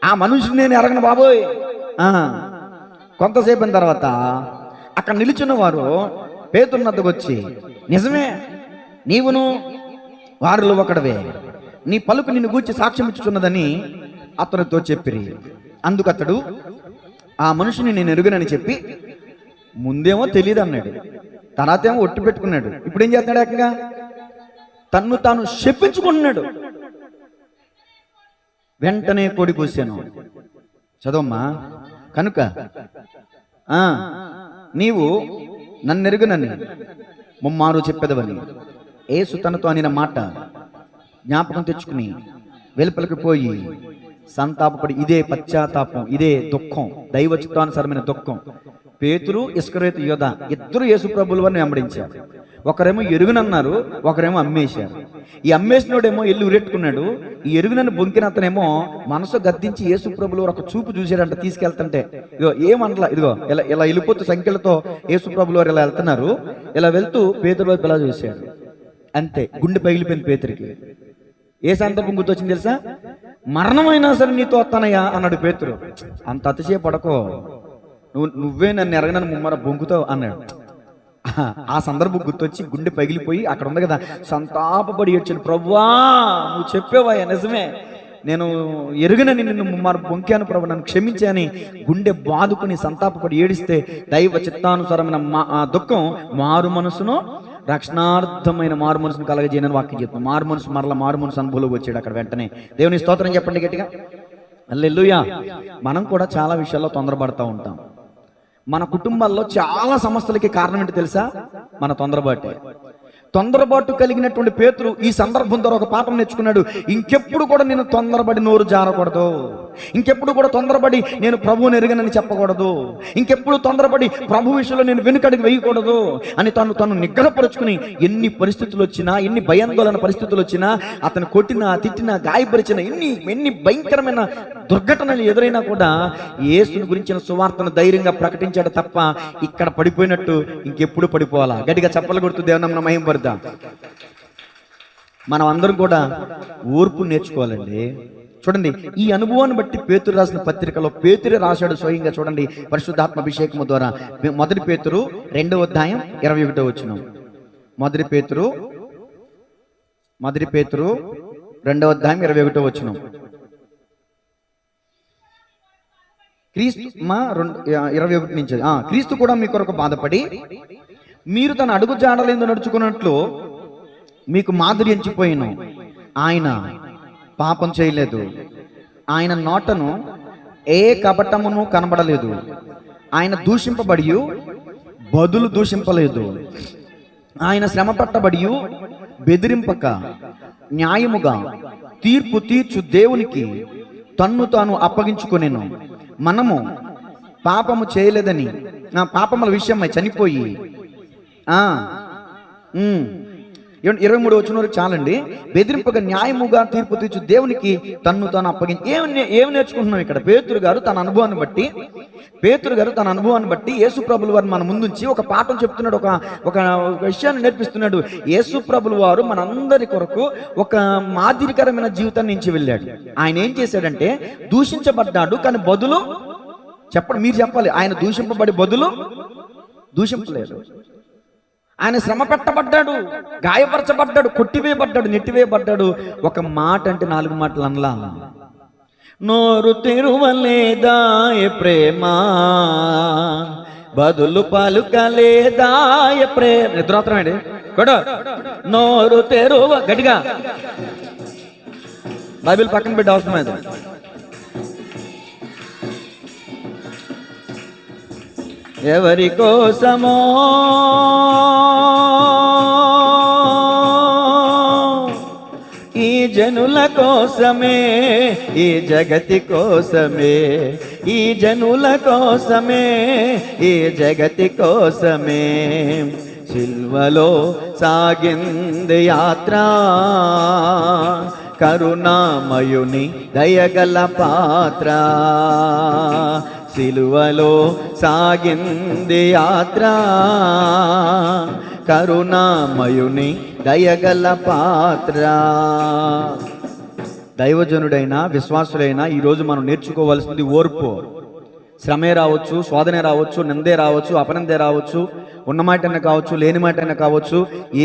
ఆ మనుషుని నేను ఎరగను బాబోయ్. కొంతసేపు అయిన తర్వాత అక్కడ నిలుచున్న వారు పేతురు వద్దకు వచ్చి, నిజమే నీవును వారిలో ఒకడవే, నీ పలుకు నిన్ను గూర్చి సాక్ష్యం ఇచ్చుచున్నదని అతనితో చెప్పిరి. అందుకు అతడు ఆ మనుషుని నేను ఎరుగనని చెప్పి, ముందేమో తెలియదు అన్నాడు, తర్వాత ఏమో ఒట్టు పెట్టుకున్నాడు. ఇప్పుడు ఏం చేస్తున్నాడు? ఏకంగా తన్ను తాను శపించుకుంటున్నాడు. వెంటనే కోడి కూసాను. చదవమ్మా. కనుక నీవు నన్నెరుగునని ముమ్మారు చెప్పెదవని యేసు తనతో అనిన మాట జ్ఞాపకం తెచ్చుకుని వెలుపలికి పోయి సంతాపపడి, ఇదే పశ్చాత్తాపం, ఇదే దుఃఖం, దైవ చిత్తానుసారమైన దుఃఖం. పేతురు ఇస్కరియోతు యోధ ఇద్దరు యేసు ప్రభువుల వారిని వెంబడించారు. ఒకరేమో ఎరుగునన్నారు, ఒకరేమో అమ్మేశారు. ఈ అమ్మేసినోడేమో ఎల్లు ఉరెట్టుకున్నాడు. ఈ ఎరుగునని బొంకిన అతనేమో మనసు గద్దించి యేసు ప్రభువుల వారు ఒక చూపు చూశాడంట తీసుకెళ్తుంటే. ఇదిగో ఏమంటలా, ఇదిగో ఇలా వెళ్ళిపోతూ సంఖ్యలతో యేసు ప్రభువుల వారు ఇలా వెళ్తున్నారు. ఇలా వెళ్తూ పేతురు వైపు ఇలా చూశాడు. అంతే, గుండె పగిలిపోయింది పేతురికి. ఏ సందర్భం గుర్తొచ్చింది తెలుసా? మరణమైనా సరే నీతో వస్తానయ్యా అన్నాడు పేతురు. అంత అతిశయపడకో, నువ్వే నన్ను ఎరగనని ముమ్మర బొంకుతావు అన్నాడు. ఆ సందర్భం గుర్తొచ్చి గుండె పగిలిపోయి అక్కడ ఉంది కదా, సంతాపపడి ఏడ్చాడు. ప్రభువా నువ్వు చెప్పేవాయా, నిజమే, నేను ఎరుగనని నిన్ను ముమ్మారు బొంకాను ప్రభు, నన్ను క్షమించాని గుండె బాదుకుని సంతాపపడి ఏడిస్తే దైవ చిత్తానుసారమైన దుఃఖం మారు మనసును, రక్షణార్థమైన మారు మనసును కలగజేయనని వాక్యం చెప్తాం. మారు మనసు మరల మారు మనసు అనుభవంలోకి వచ్చాడు అక్కడ వెంటనే. దేవుని స్తోత్రం చెప్పండి గట్టిగా, హల్లెలూయా. మనం కూడా చాలా విషయాల్లో తొందరపడతా ఉంటాం. మన కుటుంబాల్లో చాలా సమస్యలకి కారణం ఏంటి తెలుసా? మన తొందరపాటు కలిగినటువంటి పేతురు ఈ సందర్భం ద్వారా ఒక పాఠం నేర్చుకున్నాడు. ఇంకెప్పుడు కూడా నేను తొందరపడి నోరు జారకూడదు, ఇంకెప్పుడు కూడా తొందరపడి నేను ప్రభువుని ఎరుగనని చెప్పకూడదు, ఇంకెప్పుడు తొందరపడి ప్రభు విషయంలో నేను వెనుకడికి వేయకూడదు అని తను నిగ్రహపరుచుకుని ఎన్ని పరిస్థితులు వచ్చినా, ఎన్ని భయాందోళన పరిస్థితులు వచ్చినా, అతను కొట్టినా తిట్టినా గాయపరిచిన ఎన్ని భయంకరమైన దుర్ఘటనలు ఎదురైనా కూడా యేసుని గురించిన సువార్తను ధైర్యంగా ప్రకటించాడు తప్ప ఇక్కడ పడిపోయినట్టు ఇంకెప్పుడు పడిపోవాలా? గట్టిగా చప్పలు కొడుతూ దేవుని మహిమ. మనం అందరం కూడా ఓర్పు నేర్చుకోవాలండి. చూడండి, ఈ అనుభవాన్ని బట్టి పేతురు రాసిన పత్రికలో పేతురు రాశాడు స్వయంగా. చూడండి, పరిశుద్ధాత్మ అభిషేకము ద్వారా. 1 పేతురు 2వ అధ్యాయం 21వ వచనం. 1 పేతురు 2వ అధ్యాయం 21వ వచనం. క్రీస్తు 21 నుంచి క్రీస్తు కూడా మీ కొరకు బాధపడి మీరు తన అడుగు జాడలేందు నడుచుకున్నట్లు మీకు మాదిరి ఎంచిపోయిను. ఆయన పాపం చేయలేదు, ఆయన నోటను ఏ కపటమును కనబడలేదు, ఆయన దూషింపబడి బదులు దూషింపలేదు, ఆయన శ్రమ పట్టబడి బెదిరింపక న్యాయముగా తీర్పు తీర్చు దేవునికి తన్ను తాను అప్పగించుకొనెను. మనము పాపము చేయలేదని పాపముల విషయమై చనిపోయి 23వ వచనం చాలండి. బెదిరింపగా న్యాయముగా తీర్పు తీర్చు దేవునికి తన్ను తాను అప్పగించి. ఏమి నేర్చుకుంటున్నాం ఇక్కడ? పేతురు గారు తన అనుభవాన్ని బట్టి యేసు ప్రభుల వారు మన ముందుంచి ఒక పాఠం చెప్తున్నాడు, ఒక విషయాన్ని నేర్పిస్తున్నాడు. యేసు ప్రభుల వారు మనందరి కొరకు ఒక మాదిరికరమైన జీవితాన్ని నుంచి వెళ్ళాడు. ఆయన ఏం చేశాడంటే దూషించబడ్డాడు, కానీ బదులు చెప్పండి, మీరు చెప్పాలి, ఆయన దూషింపబడి బదులు దూషింపలేదు. ఆయన శ్రమ పెట్టబడ్డాడు, గాయపరచబడ్డాడు, కొట్టివేయబడ్డాడు, నెట్టివేయబడ్డాడు. ఒక మాట అంటే 4 మాటలు అనలా. నోరు తెరువలేదాయ ప్రేమ, బదులు పలుకలేదాయ ప్రేమ. నిద్రోత్తరమండి కొడు. నోరు తెరువ, గట్టిగా బైబిల్ పక్కన పెట్టి అవసరమైంది. ఎవరి కోసమో ఈ జనుల కోసమే, ఈ జగతి కోసమే, ఈ జనుల కోసమే, ఈ జగతి కోసమే సిల్వలో సాగింది యాత్ర, కరుణామయుని దయగల పాత్ర. సిలువలో సాగింది యాత్ర, కరుణామయుని దయగల పాత్ర. దైవజనుడైనా విశ్వాసులైనా ఈరోజు మనం నేర్చుకోవాల్సింది ఓర్పు. శ్రమే రావచ్చు, శోధనే రావచ్చు, నిందే రావచ్చు, అపనిందే రావచ్చు, ఉన్నమాటైనా కావచ్చు, లేని మాటైనా కావచ్చు.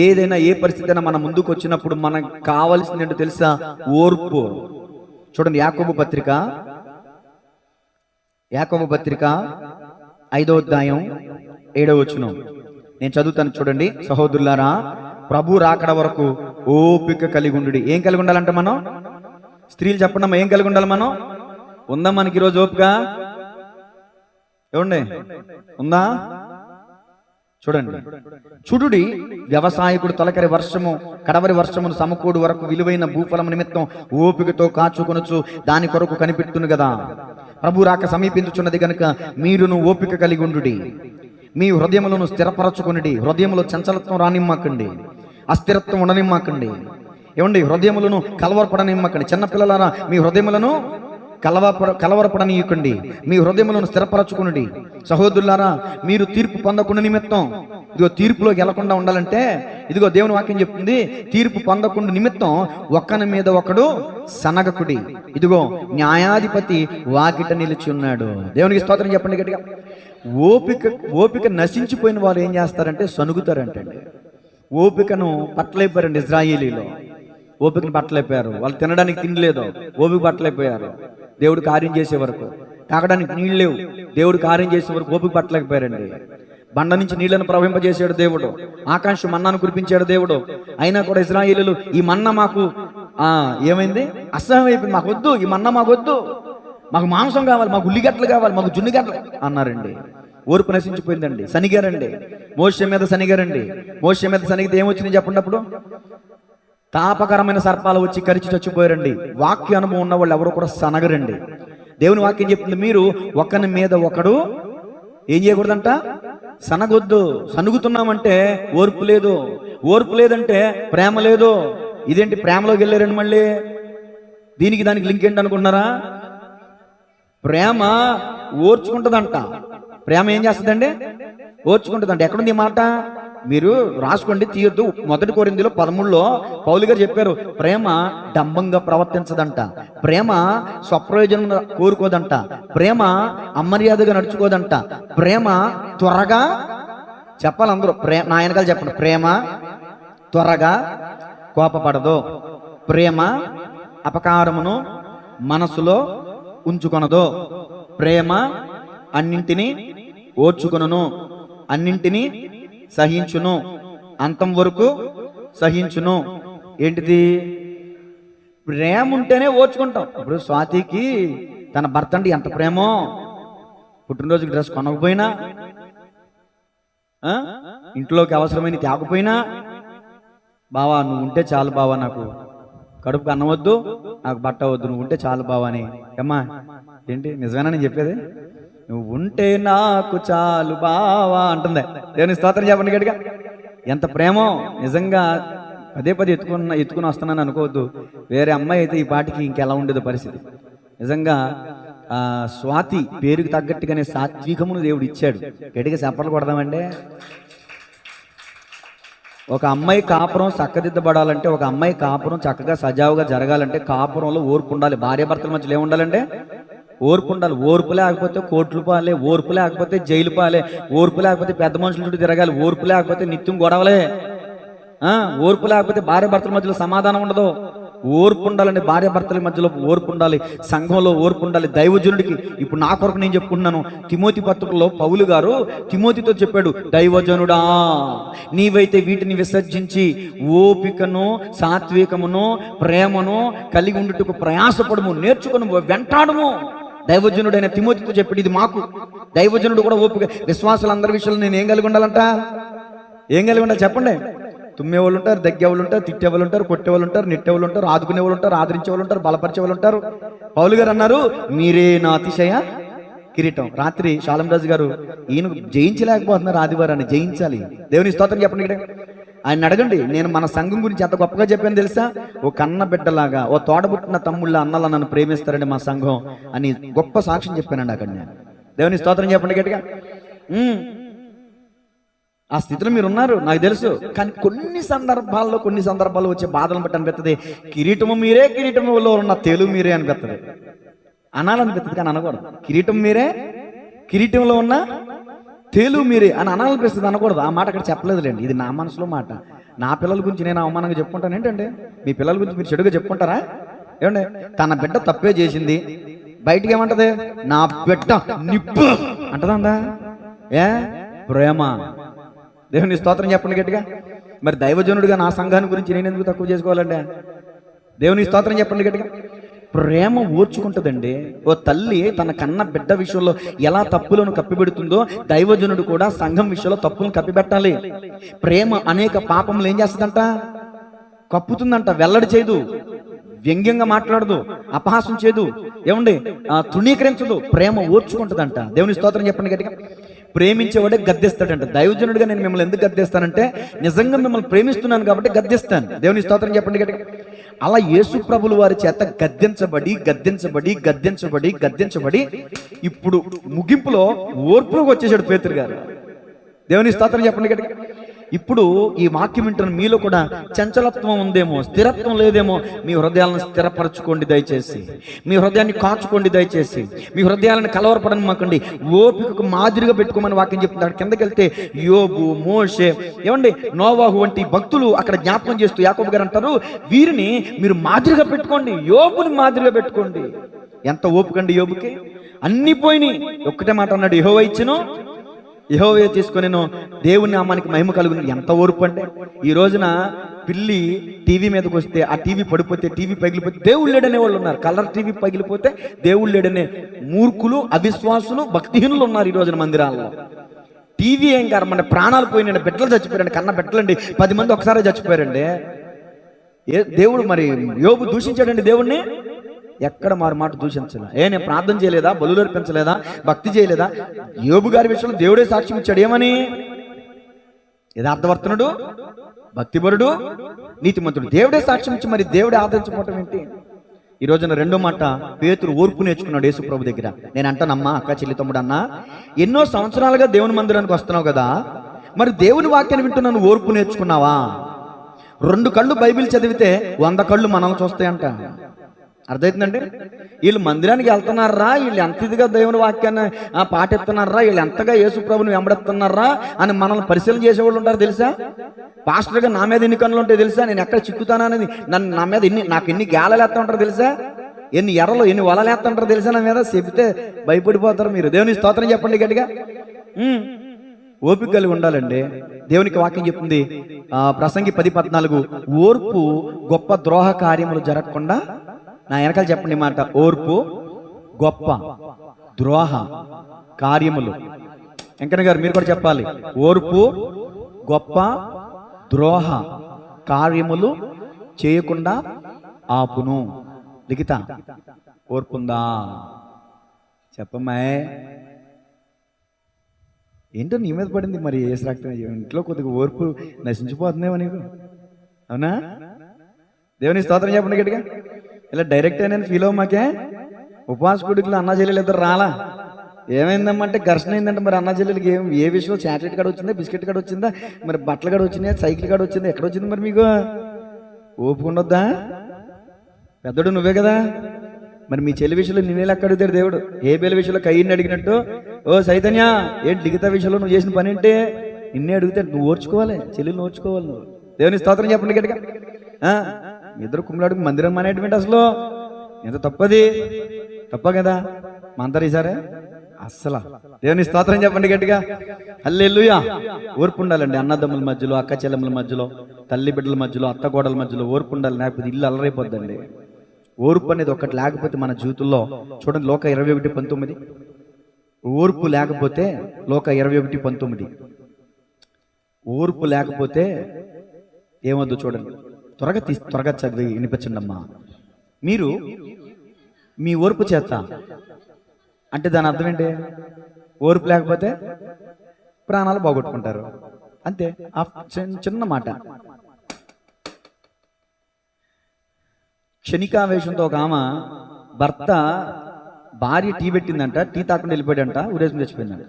ఏదైనా ఏ పరిస్థితి అయినా మన ముందుకు వచ్చినప్పుడు మనకు కావాల్సింది ఏంటో తెలుసా? ఓర్పు. చూడండి, యాకోబు పత్రిక 5వ అధ్యాయం 7వ వచనం నేను చదువుతాను. చూడండి, సహోదరులారా, ప్రభు రాకడ వరకు ఓపిక కలిగి ఉండు. ఏం కలిగి ఉండాలంటే మనం? స్త్రీలు చెప్పండి, ఏం కలిగి ఉండాలి మనం? ఉందా మనకి ఈరోజు ఓపిక? ఏమండి, ఉందా? చూడండి, చూడుడి, వ్యవసాయకుడు తొలకరి వర్షము కడవరి వర్షమును సమకూడు వరకు విలువైన భూఫలము నిమిత్తం ఓపికతో కాచుకొనుచు దాని కొరకు కనిపెట్టును కదా. ప్రభు రాక సమీపించుచున్నది కనుక మీరును ఓపిక కలిగి ఉండుడి. మీ హృదయములను స్థిరపరచుకొనిడి. హృదయములో చంచలత్వం రానిమ్మకండి, అస్థిరత్వం ఉండనిమ్మకండి. ఏమండి, హృదయములను కలవరపడనిమ్మకండి. చిన్నపిల్లలారా, మీ హృదయములను కలవరపడనీయకండి, మీ హృదయములను స్థిరపరచుకునండి. సహోదరులారా, మీరు తీర్పు పొందకుండా నిమిత్తం, ఇదిగో తీర్పులోకి వెళ్లకుండా ఉండాలంటే ఇదిగో దేవుని వాక్యం చెప్తుంది, తీర్పు పొందకుండా నిమిత్తం ఒకని మీద ఒకడు సనగకుడి. ఇదిగో న్యాయాధిపతి వాకిట నిలిచి ఉన్నాడు. దేవునికి స్తోత్రం చెప్పండి గట్టిగా. ఓపిక నశించిపోయిన వారు ఏం చేస్తారంటే సనుగుతారంటండి. ఓపికను పట్టలేపారండి. ఇజ్రాయేలీలో ఓపికను పట్టలేపారు. వాళ్ళు తినడానికి తినలేదు, ఓపిక పట్టలేకపోయారు. దేవుడు కార్యం చేసే వరకు. తాగడానికి నీళ్ళు లేవు, దేవుడు కార్యం చేసే వరకు ఓపిక పట్టలేకపోయారండి. బండ నుంచి నీళ్లను ప్రవహింపజేసాడు దేవుడు, ఆకాశం మన్నాను కురిపించాడు దేవుడు. అయినా కూడా ఇశ్రాయేలీయులు ఈ మన్నా మాకు ఏమైంది, అసహ్యం అయిపోయింది, మాకు వద్దు, ఈ మన్నా మాకు వద్దు, మాకు మాంసం కావాలి, మాకు ఉల్లిగడ్డలు కావాలి, మాకు జున్నిగడ్డలు అన్నారండి. ఓర్పు నశించిపోయిందండి. సనిగారండి, మోషే మీద సనిగారండి. మోషే మీద సనిగితే ఏమొచ్చింది చెప్పండి? అప్పుడు తాపకరమైన సర్పాలు వచ్చి కరిచి చచ్చిపోయారండి. వాక్య అనుభవం ఉన్న వాళ్ళు ఎవరు కూడా సనగరండి. దేవుని వాక్యం చెప్తుంది, మీరు ఒకరి మీద ఒకడు ఏం చేయకూడదంట? సనగొద్దు. సనుగుతున్నామంటే ఓర్పు లేదు. ఓర్పు లేదంటే ప్రేమ లేదు. ఇదేంటి ప్రేమలోకి వెళ్ళారండి మళ్ళీ? దీనికి దానికి లింక్ ఏంటి అనుకుంటున్నారా? ప్రేమ ఓర్చుకుంటుందంట. ప్రేమ ఏం చేస్తుందండి? ఓర్చుకుంటుందంట. ఎక్కడుంది ఈ మాట? మీరు రాసుకోండి, తీయొద్దు. 1 కొరింథీయులు 13లో పౌలు గారు చెప్పారు, ప్రేమ డంబంగా ప్రవర్తించదంట, ప్రేమ స్వప్రయోజనం కోరుకోదంట, ప్రేమ అమర్యాదగా నడుచుకోదంట, ప్రేమ త్వరగా చెప్పాలి అందరూ. నా వెనకాల చెప్పండి, ప్రేమ త్వరగా కోపపడదు, ప్రేమ అపకారమును మనసులో ఉంచుకొనదు, ప్రేమ అన్నింటినీ ఓర్చుకొనును, అన్నింటినీ సహించును, అంతం వరకు సహించును. ఏంటిది? ప్రేమ ఉంటేనే ఓర్చుకుంటాం. ఇప్పుడు స్వాతికి తన భర్త అంటే ఎంత ప్రేమో. పుట్టినరోజుకి డ్రెస్ కొనకపోయినా, ఇంట్లోకి అవసరమైన తేకపోయినా, బావా నువ్వు ఉంటే చాలు బావా, నాకు కడుపుకి అన్నం వద్దు, నాకు బట్ట వద్దు, నువ్వు ఉంటే చాలు బావా అని. అమ్మా ఏంటి నిజమేనా నేను చెప్పేది? నువ్వు ఉంటే నాకు చాలు బావా అంటుందే. దేవుని స్తోత్రం చెప్పండి గట్టిగా. ఎంత ప్రేమో నిజంగా. పదే ఎత్తుకుని వస్తున్నాను అనుకోవద్దు. వేరే అమ్మాయి అయితే ఈ పాటికి ఇంకెలా ఉండేది పరిస్థితి. నిజంగా స్వాతి పేరుకి తగ్గట్టుగానే సాత్వికమును దేవుడు ఇచ్చాడు. గట్టిగా చెప్పలు కొడదామండి. ఒక అమ్మాయి కాపురం చక్కదిద్దబడాలంటే, ఒక అమ్మాయి కాపురం చక్కగా సజావుగా జరగాలంటే కాపురంలో ఓర్పు ఉండాలి. భార్యాభర్తల మధ్యలో ఏముండాలంటే ఓర్పు ఉండాలి. ఓర్పు లేకపోతే కోట్లు పాలే, ఓర్పు లేకపోతే జైలు పాలే, ఓర్పు లేకపోతే పెద్ద మనుషుల చుట్టూ తిరగాలి, ఓర్పు లేకపోతే నిత్యం గొడవలే, ఓర్పు లేకపోతే భార్య భర్తల మధ్యలో సమాధానం ఉండదు. ఓర్పు ఉండాలండి. భార్య భర్తల మధ్యలో ఓర్పు ఉండాలి, సంఘంలో ఓర్పు ఉండాలి. దైవజనుడికి ఇప్పుడు నా కొరకు నేను చెప్పుకుంటున్నాను. తిమోతి పత్రికలో పౌలు గారు తిమోతితో చెప్పాడు, దైవజనుడా నీవైతే వీటిని విసర్జించి ఓపికను, సాత్వికమును, ప్రేమను కలిగి ఉండుటకు ప్రయాసపడము, నేర్చుకును, వెంటాడము. దైవజనుడైన తిమోతితో చెప్పాడు. ఇది మాకు దైవజనుడు కూడా ఓపిక. విశ్వాసులందరి విషయంలో నేను ఏం కలిగి ఉండాలంట? ఏం కలిగి ఉండాలి చెప్పండి? తుమ్మేవాళ్ళు ఉంటారు, దగ్గేవాళ్ళు ఉంటారు, తిట్టేవాళ్ళు ఉంటారు, కొట్టేవాళ్ళు ఉంటారు, నెట్టేవాళ్ళు ఉంటారు, ఆదుకునేవాళ్ళు ఉంటారు, ఆదరించేవాళ్ళు ఉంటారు, బలపరిచేవాళ్ళు ఉంటారు. పౌలు గారు అన్నారు, మీరే నా అతిశయ కిరీటం. రాత్రి శాలం రాజు గారు ఈయన జయించలేకపోతున్నారు, ఆదివారాన్ని జయించాలి. దేవుని స్తోత్రం చెప్పండి. ఇక్కడ ఆయన అడగండి. నేను మన సంఘం గురించి ఎంత గొప్పగా చెప్పాను తెలుసా? ఓ కన్న బిడ్డలాగా, ఓ తోడబుట్టిన తమ్ముళ్ళ అన్నలా నన్ను ప్రేమిస్తారండి మా సంఘం అని గొప్ప సాక్ష్యం చెప్పానండి అక్కడ నేను. దేవుని స్తోత్రం చెప్పండి గట్టిగా. ఆ స్థితిలో మీరు ఉన్నారు నాకు తెలుసు. కానీ కొన్ని సందర్భాల్లో వచ్చే బాధలను బట్టి అనిపిస్తుంది, కిరీటము మీరే, కిరీటములో ఉన్న తేలు మీరే అనిపిస్తుంది. అనాలనిపిస్తుంది కానీ అనకూడదు. కిరీటం మీరే, కిరీటంలో ఉన్న తేలు మీరే అని అనాలనిపిస్తుంది, అనకూడదు. ఆ మాట అక్కడ చెప్పలేదులేండి. ఇది నా మనసులో మాట. నా పిల్లల గురించి నేను అవమానంగా చెప్పుకుంటాను ఏంటంటే? మీ పిల్లల గురించి మీరు చెడుగా చెప్పుకుంటారా? ఏమండి, తన బిడ్డ తప్పే చేసింది, బయటికి ఏమంటది? నా బిడ్డ నిప్పు అంటదా? ఏ ప్రేమ. దేవుని స్తోత్రం చెప్పండి గట్టిగా. మరి దైవజనుడిగా నా సంఘాన్ని గురించి నేను ఎందుకు తక్కువ చేసుకోవాలండి? దేవుని స్తోత్రం చెప్పండి గట్టిగా. ప్రేమ ఓర్చుకుంటుందండి. ఓ తల్లి తన కన్న బిడ్డ విషయంలో ఎలా తప్పులను కప్పిపెడుతుందో దైవజనుడు కూడా సంఘం విషయంలో తప్పులను కప్పిపెట్టాలి. ప్రేమ అనేక పాపములు ఏం చేస్తుందంట? కప్పుతుందంట. వెల్లడి చేయదు, వ్యంగ్యంగా మాట్లాడదు, అపహాసం చేయదు, ఏమండి తృణీకరించదు. ప్రేమ ఓర్చుకుంటుందంట. దేవుని స్తోత్రం చెప్పండి గట్టిగా. ప్రేమించేవాడే గద్దిస్తాడంట. దైవజనుడిగా నేను మిమ్మల్ని ఎందుకు గద్దిస్తానంటే నిజంగా మిమ్మల్ని ప్రేమిస్తున్నాను కాబట్టి గద్దిస్తాను. దేవుని స్తోత్రం చెప్పండి గట్టిగా. అలా యేసు ప్రభుల వారి చేత గద్దించబడి ఇప్పుడు ముగింపులో ఓర్పులోకి వచ్చేసాడు పేతురు గారు. దేవుని స్తోత్రం చెప్పండి గట్టిగా. ఇప్పుడు ఈ వాక్యం వింటున్న మీలో కూడా చంచలత్వం ఉందేమో, స్థిరత్వం లేదేమో. మీ హృదయాలను స్థిరపరచుకోండి దయచేసి. మీ హృదయాన్ని కాచుకోండి దయచేసి. మీ హృదయాలను కలవరపడనివ్వకండి. ఓపికకు మాదిరిగా పెట్టుకోమని వాక్యం చెప్తున్నాడు. కిందకి వెళ్తే యోబు, మోషే, ఏమండి నోవాహు వంటి భక్తులు అక్కడ జ్ఞాపకం చేస్తూ యాకోబు గారు అంటారు, వీరిని మీరు మాదిరిగా పెట్టుకోండి, యోబుని మాదిరిగా పెట్టుకోండి. ఎంత ఓపికండి యోబుకి! అన్ని పోయినాయి, ఒక్కటే మాట అన్నాడు, యెహోవా ఇచ్చెను, యెహోవా తీసుకొనెను, దేవుని నామానికి మహిమ కలుగును. ఎంత ఓర్పు అంటే! ఈ రోజున పిల్లి టీవీ మీదకి వస్తే ఆ టీవీ పడిపోతే, టీవీ పగిలిపోతే దేవుడు లేడనే వాళ్ళు ఉన్నారు. కలర్ టీవీ పగిలిపోతే దేవుడు లేడనే మూర్ఖులు, అవిశ్వాసులు, భక్తిహీనులు ఉన్నారు ఈ రోజున మందిరాల్లో. టీవీ ఏం కారమంటే ప్రాణాలు పోయినండి, బిడ్డలు చచ్చిపోయారండి, కన్న బిడ్డలండి 10 మంది ఒకసారి చచ్చిపోయారండి. దేవుడు మరి యోబు దూషించాడండి దేవుణ్ణి? ఎక్కడ మారు మాట దూషించలే. నేను ప్రార్థన చేయలేదా? బలులు అర్పించలేదా? భక్తి చేయలేదా? యోబు గారి విషయంలో దేవుడే సాక్ష్యం ఇచ్చాడు. ఏమని? యథార్థవర్తనుడు, భక్తిపరుడు, నీతిమంతుడు. దేవుడే సాక్ష్యం ఇచ్చి మరి దేవుడే ఆదరించకపోవటం ఏంటి? ఈ రోజున రెండో మాట, పేతురు ఓర్పు నేర్చుకున్నాడు యేసు ప్రభు దగ్గర. నేను అంటానమ్మా, అక్క, చెల్లి, తమ్ముడు, అన్న, ఎన్నో సంవత్సరాలుగా దేవుని మందిరానికి వస్తున్నావు కదా, మరి దేవుని వాక్యాన్ని వింటున్నాను, ఓర్పు నేర్చుకున్నావా? 2 కళ్ళు బైబిల్ చదివితే 100 కళ్ళు మనల్ని చూస్తాయంట. అర్థమవుతుందండి? వీళ్ళు మందిరానికి వెళ్తున్నారా, వీళ్ళు ఎంత ఇదిగా దేవుని వాక్యాన్ని పాటిస్తున్నారా, వీళ్ళు ఎంతగా యేసు ప్రభుని వెంబడిస్తున్నారా అని మనల్ని పరిశీలన చేసేవాళ్ళు ఉంటారు తెలుసా? పాస్టర్గా నా మీద ఎన్ని కన్నులు ఉంటాయి తెలుసా? నేను ఎక్కడ చిక్కుతానా అనేది, నా మీద నాకు ఎన్ని గేలలు వేస్తా ఉంటారు తెలుసా? ఎన్ని ఎర్రలు, ఎన్ని వలలు వేస్తా ఉంటారు తెలుసా? నా మీద చెబితే భయపడిపోతారు మీరు. దేవుని స్తోత్రం చెప్పండి గట్టిగా. ఓపిక కలిగి ఉండాలండి. దేవునికి వాక్యం చెప్తుంది, ప్రసంగి 10:14, ఓర్పు గొప్ప ద్రోహ కార్యములు జరగకుండా. నా వెనకాల చెప్పండి మాట, ఓర్పు గొప్ప ద్రోహ కార్యములు. వెంకన్న గారు మీరు కూడా చెప్పాలి, ఓర్పు గొప్ప ద్రోహ కార్యములు చేయకుండా ఆపును. లిఖిత ఓర్పుందా? చెప్పమ్మాయ్. ఏంటో నీ మీద పడింది మరి ఏసు రక్తం. ఇంట్లో కొద్దిగా ఓర్పు నశించిపోతుందేమో నీకు, అవునా? దేవుని స్తోత్రం చెప్పండి గట్టిగా. ఇలా డైరెక్ట్ అయినా ఫీల్ అవ్వమాకే. ఉపవాస కుడికలు అన్నా చెల్లెలు ఇద్దరు రాలా. ఏమైందమ్మంటే ఘర్షణ అయిందంటే మరి అన్నా చెల్లెలకి ఏ విషయంలో చాక్లెట్ కాడ వచ్చిందా, బిస్కెట్ కాడ వచ్చిందా, మరి బట్టలు కాడ వచ్చినాయా, సైకిల్ కాడ వచ్చిందా, ఎక్కడ వచ్చింది మరి మీకు? ఓపుకుండొద్దా? పెద్దడు నువ్వే కదా. మరి మీ చెల్లి విషయంలో నిన్నే లెక్క అడుగుతాడు దేవుడు. ఏ బేల విషయంలో కయ్యని అడిగినట్టు, ఓ చైతన్య ఏంటి లిఖిత విషయంలో నువ్వు చేసిన పని ఏంటే నిన్నే అడుగుతాడు. నువ్వు ఓర్చుకోవాలి, చెల్లెలు ఓర్చుకోవాలి. నువ్వు దేవుని స్తోత్రం చెప్పండి గట్టిగా. ఇద్దరు కుమ్మలాడుకు మందిరం అనేటువంటి అసలు ఎంత తప్పది, తప్ప కదా మందరు ఈసారే అస్సలు. దేవుని స్తోత్రం చెప్పండి గట్టిగా. హల్లెలూయా. ఓర్పు ఉండాలండి, అన్నదమ్ముల మధ్యలో, అక్క చెల్లెమ్మల మధ్యలో, తల్లి బిడ్డల మధ్యలో, అత్త కోడల మధ్యలో ఓర్పు ఉండాలి. లేకపోతే ఇల్లు అల్లరైపోద్దండి. ఓర్పు అనేది ఒకటి లేకపోతే మన జీవితంలో చూడండి, లోక 21:19 ఓర్పు లేకపోతే, లోక 21:19 ఓర్పు లేకపోతే ఏమొద్దు చూడండి. త్వరగా చదివి వినిపించండి అమ్మా. మీరు మీ ఓర్పు చేత అంటే దాని అర్థం ఏంటి? ఓర్పు లేకపోతే ప్రాణాలు పోగొట్టుకుంటారు అంతే. చిన్న మాట. క్షణికావేశంతో ఒక ఆమె భర్త భార్య టీ పెట్టిందంట, టీ తాకుండా వెళ్ళిపోయాడంట, ఉరేసం తెచ్చిపోయిందంట.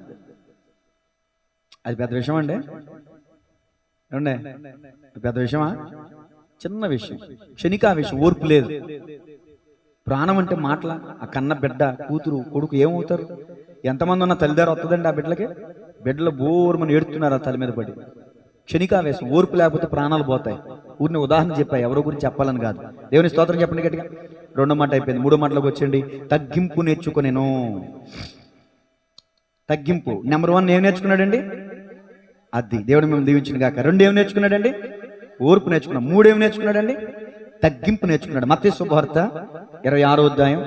అది పెద్ద విషయం అండి, ఏమండే? పెద్ద విషయమా? చిన్న విషయం. క్షణికావేశం, ఓర్పు లేదు. ప్రాణం అంటే మాటల. ఆ కన్న బిడ్డ, కూతురు, కొడుకు ఏమవుతారు? ఎంతమంది ఉన్న తల్లిదారు వస్తుందండి ఆ బిడ్డలకి? బిడ్డలు బోరుమని ఏడుతున్నారు ఆ తల్లి మీద పడి. క్షణికావేశం, ఓర్పు లేకపోతే ప్రాణాలు పోతాయి. ఊరిని ఉదాహరణ చెప్పా, ఎవరో గురించి చెప్పాలని కాదు. దేవుని స్తోత్రం చెప్పండి గట్టిగా. 2వ మాట అయిపోయింది, 3వ మాటలోకి వచ్చండి. తగ్గింపు నేర్చుకునేను. తగ్గింపు. నెంబర్ 1 ఏం నేర్చుకున్నాడండి? అది దేవుడు మేము దీవించిన కాక. 2 ఏం నేర్చుకున్నాడండి? ఓర్పు నేర్చుకున్నాడు. 3 ఏం నేర్చుకున్నాడండి? తగ్గింపు నేర్చుకున్నాడు. మత్తయి శుభవార్త 26వ అధ్యాయం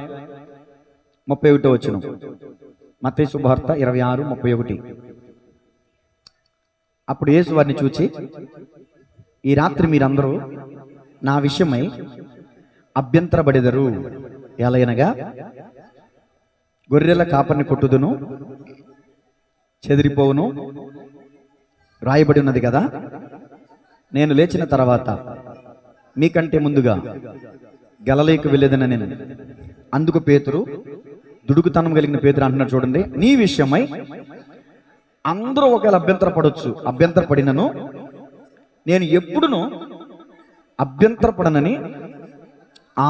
31వ వచనం. మత్తయి శుభవార్త 26:31. అప్పుడు యేసు వారిని చూచి, ఈ రాత్రి మీరందరూ నా విషయమై అభ్యంతరపడెదరు. ఎలయనగా గొర్రెల కాపరిని కొట్టుదును, చెదిరిపోవును రాయబడి ఉన్నది కదా. నేను లేచిన తర్వాత మీకంటే ముందుగా గలిలయకు వెళ్ళేదన నేను. అందుకు పేతురు, దుడుకుతనం కలిగిన పేతురు అంటున్నాడు చూడండి, నీ విషయమై అందరూ ఒకవేళ అభ్యంతరపడవచ్చు, అభ్యంతరపడినను నేను ఎప్పుడును అభ్యంతరపడనని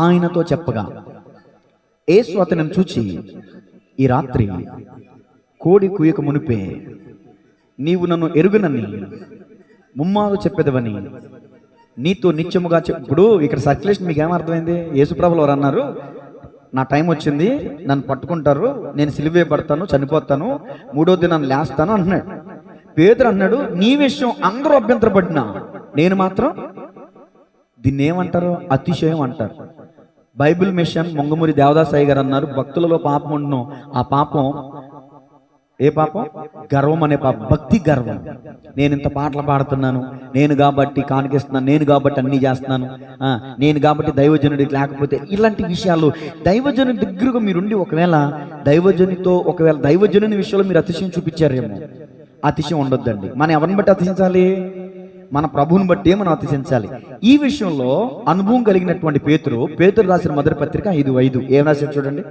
ఆయనతో చెప్పగా, యేసు అతనిని చూచి, ఈ రాత్రి కోడి కూయక మునిపే నీవు నన్ను ఎరుగునని ముమ్మారు చెప్పేదవని నీతో నిత్యముగా ఇప్పుడు ఇక్కడ సర్క్యులేషన్ మీకు ఏమర్థమైంది? యేసుప్రభులు వారు అన్నారు, నా టైం వచ్చింది, నన్ను పట్టుకుంటారు, నేను సిలువేయబడతాను, చనిపోతాను, 3వ దినాన్ని లేస్తాను అంటున్నాడు. పేతురు అన్నాడు, నీ విషయం అందరూ అభ్యంతరపడినా నేను మాత్రం దీన్ని ఏమంటారు? అతిశయం అంటారు. బైబిల్ మిషన్ మొంగమూరి దేవదాసాయి గారు అన్నారు, భక్తులలో పాపం ఉండను. ఆ పాపం ఏ పాపం? గర్వం అనే పాపం. భక్తి గర్వం. నేను ఇంత పాటలు పాడుతున్నాను, నేను కాబట్టి కానికిస్తున్నాను, నేను కాబట్టి అన్ని చేస్తున్నాను, నేను కాబట్టి దైవజనుడికి లేకపోతే ఇలాంటి విషయాలు. దైవజనుడి దగ్గరగా మీరుండి ఒకవేళ దైవజనుని విషయంలో మీరు అతిశయం చూపించారేమో. అతిశయం ఉండొద్దండి. మనం ఎవరిని బట్టి అతిశించాలి? మన ప్రభువుని బట్టి మనం అతిశించాలి. ఈ విషయంలో అనుభవం కలిగినటువంటి పేతురు రాసిన మొదటి పత్రిక 5:5 ఏం రాశాడు చూడండి.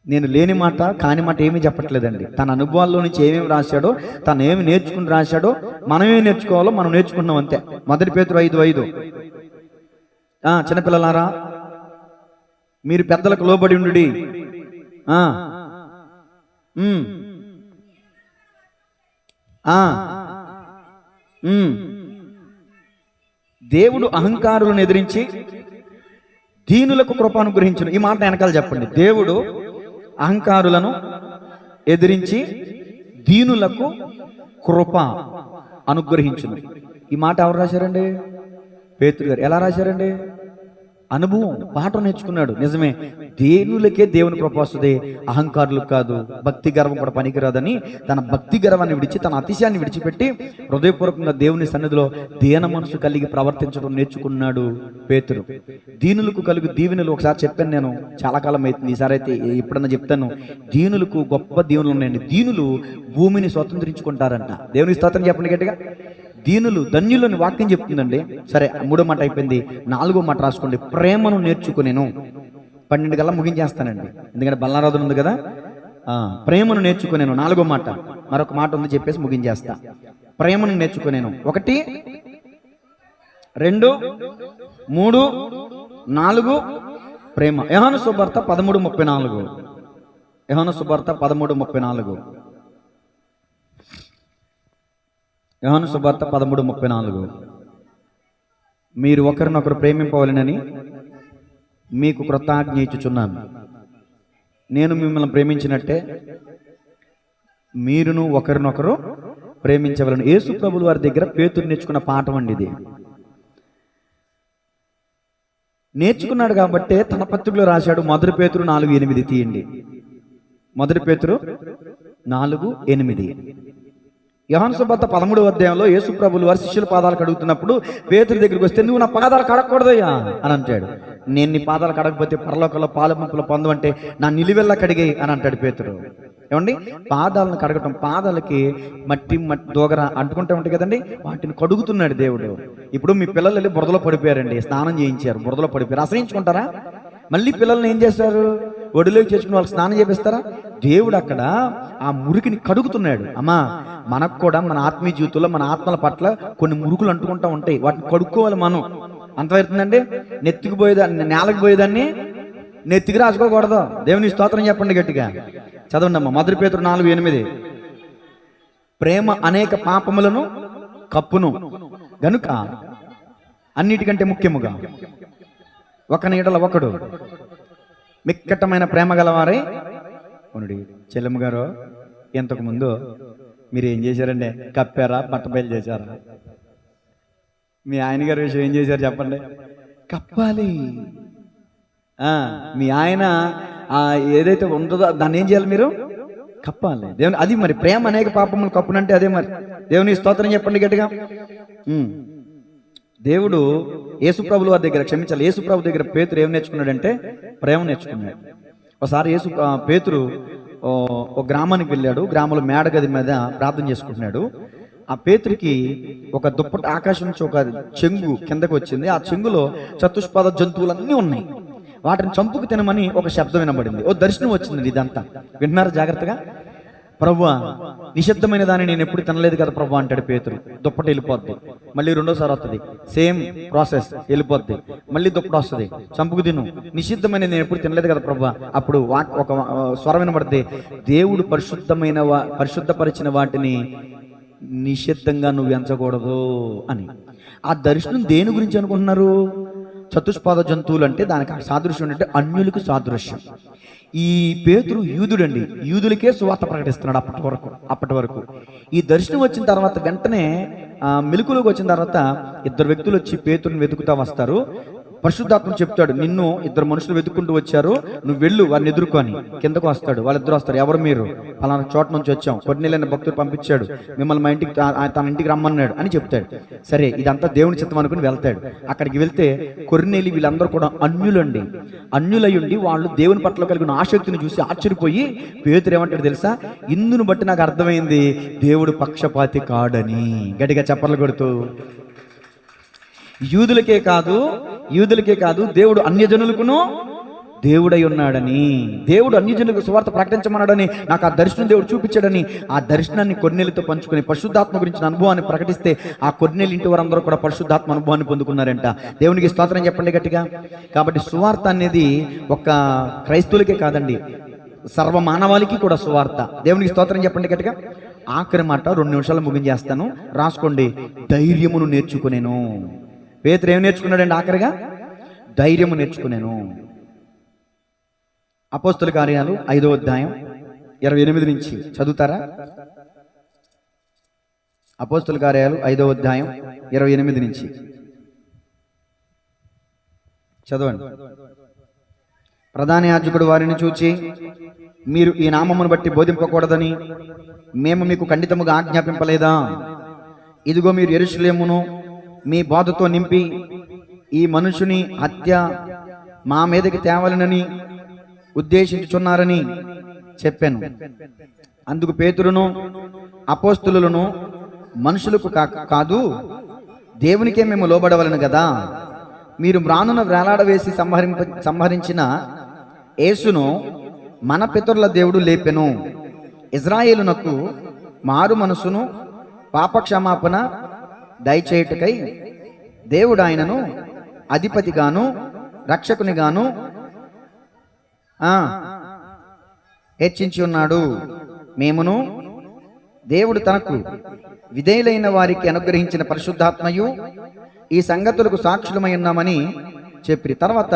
నేను లేని మాట కాని మాట ఏమీ చెప్పట్లేదండి. తన అనుభవాల్లో నుంచి ఏమేమి రాశాడో, తను ఏమి నేర్చుకుని రాశాడో, మనమేమి నేర్చుకోవాలో మనం నేర్చుకున్నాం అంతే. మొదటి పేతురు 5:5. చిన్నపిల్లలారా మీరు పెద్దలకు లోబడి ఉండుడి. దేవుడు అహంకారులను ఎదిరించి దీనులకు కృప అనుగ్రహించును. ఈ మాట వెనకాల చెప్పండి. దేవుడు అహంకారులను ఎదిరించి దీనులకు కృప అనుగ్రహించును. ఈ మాట ఎవరు రాశారండి? పేతురు గారు. ఎలా రాశారండి? అనుభవం, పాఠం నేర్చుకున్నాడు. నిజమే, దీనులకే దేవుని కృప వస్తుంది, అహంకారులకు కాదు. భక్తి గర్వం కూడా పనికిరాదని తన భక్తి గర్వాన్ని విడిచి, తన అతిశయాన్ని విడిచిపెట్టి హృదయపూర్వకంగా దేవుని సన్నిధిలో దీన మనసు కలిగి ప్రవర్తించడం నేర్చుకున్నాడు పేతురు. దీనులకు కలుగు దీవెనలు ఒకసారి చెప్పాను నేను, చాలా కాలం అవుతుంది, ఈసారి అయితే ఎప్పుడన్నా చెప్తాను. దీనులకు గొప్ప దీవెనలు ఉన్నాయండి. దీనులు భూమిని స్వతంత్రించుకుంటారంట. దేవుని స్తోత్రం చెప్పండి గట్టిగా. దీనులు ధన్యులని వాక్యం చెప్తుందండి. సరే, 3వ మాట అయిపోయింది. 4వ మాట రాసుకోండి. ప్రేమను నేర్చుకునేను. 12 కల్లా ముగించేస్తానండి, ఎందుకంటే బల్లారాధన ఉంది కదా. ప్రేమను నేర్చుకునేను 4వ మాట. మరొక మాట ఉంది చెప్పేసి ముగించేస్తా. ప్రేమను నేర్చుకునేను. 1, 2, 3, 4 ప్రేమ. యోహాను సువార్త 13:34. యోహాను సువార్త 13:34. యోహాను సువార్త 13:34. మీరు ఒకరినొకరు ప్రేమింపవలెనని మీకు క్రొత్త ఆజ్ఞ ఇచ్చుచున్నాను. నేను మిమ్మల్ని ప్రేమించినట్టే మీరును ఒకరినొకరు ప్రేమించవలను. యేసు ప్రభుల వారి దగ్గర పేతురు నేర్చుకున్న పాఠం అండి ఇది. నేర్చుకున్నాడు కాబట్టే తన పత్రికలో రాశాడు. మొదటి పేతురు 4:8 తీయండి. మొదటి పేతురు 4:8. యోహాను సువార్త 13వ అధ్యాయంలో యేసు ప్రభులు వారి శిష్యుల పాదాలు కడుగుతున్నప్పుడు పేతురు దగ్గరికి వస్తే, నువ్వు నా పాదాలు కడగకూడదయ్యా అని అంటాడు. నేను నీ పాదాలు కడగకపోతే పరలోకంలో పాలు ముప్పులు పొందవంటే నా నిలువెల్లా కడిగాయి అని అంటాడు పేతురు. ఏమండి, పాదాలను కడగటం, పాదాలకి మట్టి దోగర అంటుకుంటూ ఉంటాయి కదండి, వాటిని కడుగుతున్నాడు దేవుడు. ఇప్పుడు మీ పిల్లలు వెళ్ళి బురదలో పడిపోయారండి, స్నానం చేయించారు, బురదలో పడిపోయారు, అసహించుకుంటారా? మళ్ళీ పిల్లల్ని ఏం చేస్తారు? ఒడిలోకి చేసుకుని వాళ్ళకి స్నానం చేపిస్తారా? దేవుడు అక్కడ ఆ మురికిని కడుగుతున్నాడు. అమ్మా, మనకు కూడా మన ఆత్మీయ జీవితంలో మన ఆత్మల పట్ల కొన్ని మురుకులు అంటుకుంటూ ఉంటాయి, వాటిని కడుక్కోవాలి మనం. అంతవరుతుందండి. నెత్తికి పోయేదాన్ని, నేలకు పోయేదాన్ని నెత్తికి రాసుకోకూడదు. దేవుని స్తోత్రం చెప్పండి గట్టిగా. చదవండి అమ్మా. మొదటి పేతురు 4:8. ప్రేమ అనేక పాపములను కప్పును గనుక అన్నిటికంటే ముఖ్యముగా ఒకని ఎడల ఒకడు మిక్కటమైన ప్రేమ గలవారై ఉండి. చెల్లెమ్మ గారు, ఇంతకు ముందు మీరు ఏం చేశారండి? కప్పారా, బట్టబయలు చేశారా? మీ ఆయన గారి విషయం ఏం చేశారు చెప్పండి? కప్పాలి. మీ ఆయన ఏదైతే ఉంటుందో దాన్ని ఏం చేయాలి? మీరు కప్పాలి. దేవుని అది మరి ప్రేమ అనేక పాపములు కప్పునంటే అదే మరి. దేవుని స్తోత్రం చెప్పండి గట్టిగా. దేవుడు యేసుప్రభుల వారి దగ్గర, క్షమించాలి, యేసుప్రభు దగ్గర పేతురు ఏం నేర్చుకున్నాడంటే ప్రేమ నేర్చుకున్నాడు. ఒకసారి పేతురు ఒక గ్రామానికి వెళ్ళాడు. గ్రామంలో మేడగది మీద ప్రార్థన చేసుకుంటున్నాడు. ఆ పేతురికి ఒక దుప్పటి ఆకాశం నుంచి ఒక చెంగు కిందకు వచ్చింది. ఆ చెంగులో చతుష్పాద జంతువులన్నీ ఉన్నాయి. వాటిని చంపుకు తినమని ఒక శబ్దం వినబడింది. ఓ దర్శనం వచ్చిందండి. ఇదంతా వింటున్నారు జాగ్రత్తగా. ప్రభువా, నిషిద్ధమైన దాన్ని నేను ఎప్పుడు తినలేదు కదా ప్రభు అంటాడు పేతురు. దుప్పటి వెళ్ళిపోద్ది. మళ్ళీ రెండోసారి వస్తుంది, సేమ్ ప్రాసెస్, వెళ్ళిపోద్ది. మళ్ళీ దుప్పటి వస్తుంది, చంపుకు తిను. నిషిద్ధమైన నేను ఎప్పుడు తినలేదు కదా ప్రభు. అప్పుడు ఒక స్వరం వినబడుతుంది, దేవుడు పరిశుద్ధపరిచిన వాటిని నిషిద్ధంగా నువ్వు ఎంచకూడదు అని. ఆ దర్శనం దేని గురించి అనుకుంటున్నారు? చతుష్పాద జంతువులు అంటే దానికి సాదృశ్యం అంటే అన్యులకు సాదృశ్యం. ఈ పేతురు యూదుడండి, యూదులకే సువార్త ప్రకటిస్తున్నాడు అప్పటి వరకు. ఈ దర్శనం వచ్చిన తర్వాత వెంటనే మెలకులోకి వచ్చిన తర్వాత ఇద్దరు వ్యక్తులు వచ్చి పేతురుని వెతుకుతా వస్తారు. పరిశుద్ధాత్మ చెప్తాడు, నిన్ను ఇద్దరు మనుషులు వెతుక్కుంటూ వచ్చారు, నువ్వు వెళ్ళు వారిని ఎదుర్కొని. కిందకు వస్తాడు, వాళ్ళిద్దరు వస్తారు. ఎవరు మీరు? పలానా చోట నుంచి వచ్చాం, కొన్నేళ్ళైన భక్తులు పంపించాడు, మిమ్మల్ని మా ఇంటికి తన ఇంటికి రమ్మన్నాడు అని చెప్తాడు. సరే, ఇదంతా దేవుని చిత్తం అనుకుని వెళ్తాడు. అక్కడికి వెళ్తే కొన్నేళ్ళు వీళ్ళందరూ కూడా అన్యులండి. అన్యులయ్యుండి వాళ్ళు దేవుని పట్ల కలిగిన ఆసక్తిని చూసి ఆశ్చర్యపోయి పేతురు ఏమంటాడు తెలుసా? ఇందును బట్టి నాకు అర్థమైంది దేవుడు పక్షపాతి కాడని. గట్టిగా చప్పట్లు కొడుతూ, యూదులకే కాదు దేవుడు అన్యజనులకును దేవుడై ఉన్నాడని, దేవుడు అన్యజనులకు సువార్త ప్రకటించమన్నాడని నాకు ఆ దర్శనం దేవుడు చూపించాడని, ఆ దర్శనాన్ని కొన్నేళ్ళతో పంచుకొని పరిశుద్ధాత్మ గురించిన అనుభవాన్ని ప్రకటిస్తే ఆ కొన్నేళ్ళ ఇంటి వారందరూ కూడా పరిశుద్ధాత్మ అనుభవాన్ని పొందుకున్నారంట. దేవునికి స్తోత్రం చెప్పండి గట్టిగా. కాబట్టి సువార్త అనేది ఒక క్రైస్తవులకే కాదండి, సర్వ మానవాళికి కూడా సువార్త. దేవునికి స్తోత్రం చెప్పండి గట్టిగా. ఆఖరి మాట 2 నిమిషాలు ముగించేస్తాను, రాసుకోండి. ధైర్యమును నేర్చుకునేను. పేతురు ఏం నేర్చుకున్నాడండి? ఆఖరిగా ధైర్యము నేర్చుకునేను. అపోస్తుల కార్యాలు 5వ అధ్యాయం 28 నుంచి చదువుతారా? అపోస్తుల కార్యాలు 5వ అధ్యాయం 28 నుంచి చదవండి. ప్రధాన యాజకుడు వారిని చూచి, మీరు ఈ నామమును బట్టి బోధింపకూడదని మేము మీకు ఖండితముగా ఆజ్ఞాపింపలేదా? ఇదిగో మీరు యెరూషలేమును మీ బోధతో నింపి ఈ మనుషుని హత్య మా మీదకి తేవాలనని ఉద్దేశించుచున్నారని చెప్పాను. అందుకు పేతురును అపోస్తులను, మనుషులకు కాదు దేవునికే మేము లోబడవలను కదా. మీరు మ్రానున వేలాడవేసి సంహరించిన యేసును మన పితరుల దేవుడు లేపెను. ఇజ్రాయేలునకు మారు మనసును పాపక్షమాపణ దయచేయుటకై దేవుడు ఆయనను అధిపతిగాను రక్షకునిగాను హెచ్చించి ఉన్నాడు. మేమును దేవుడు తనకు విధేయులైన వారికి అనుగ్రహించిన పరిశుద్ధాత్మయు ఈ సంగతులకు సాక్షులమై ఉన్నామని చెప్పి తర్వాత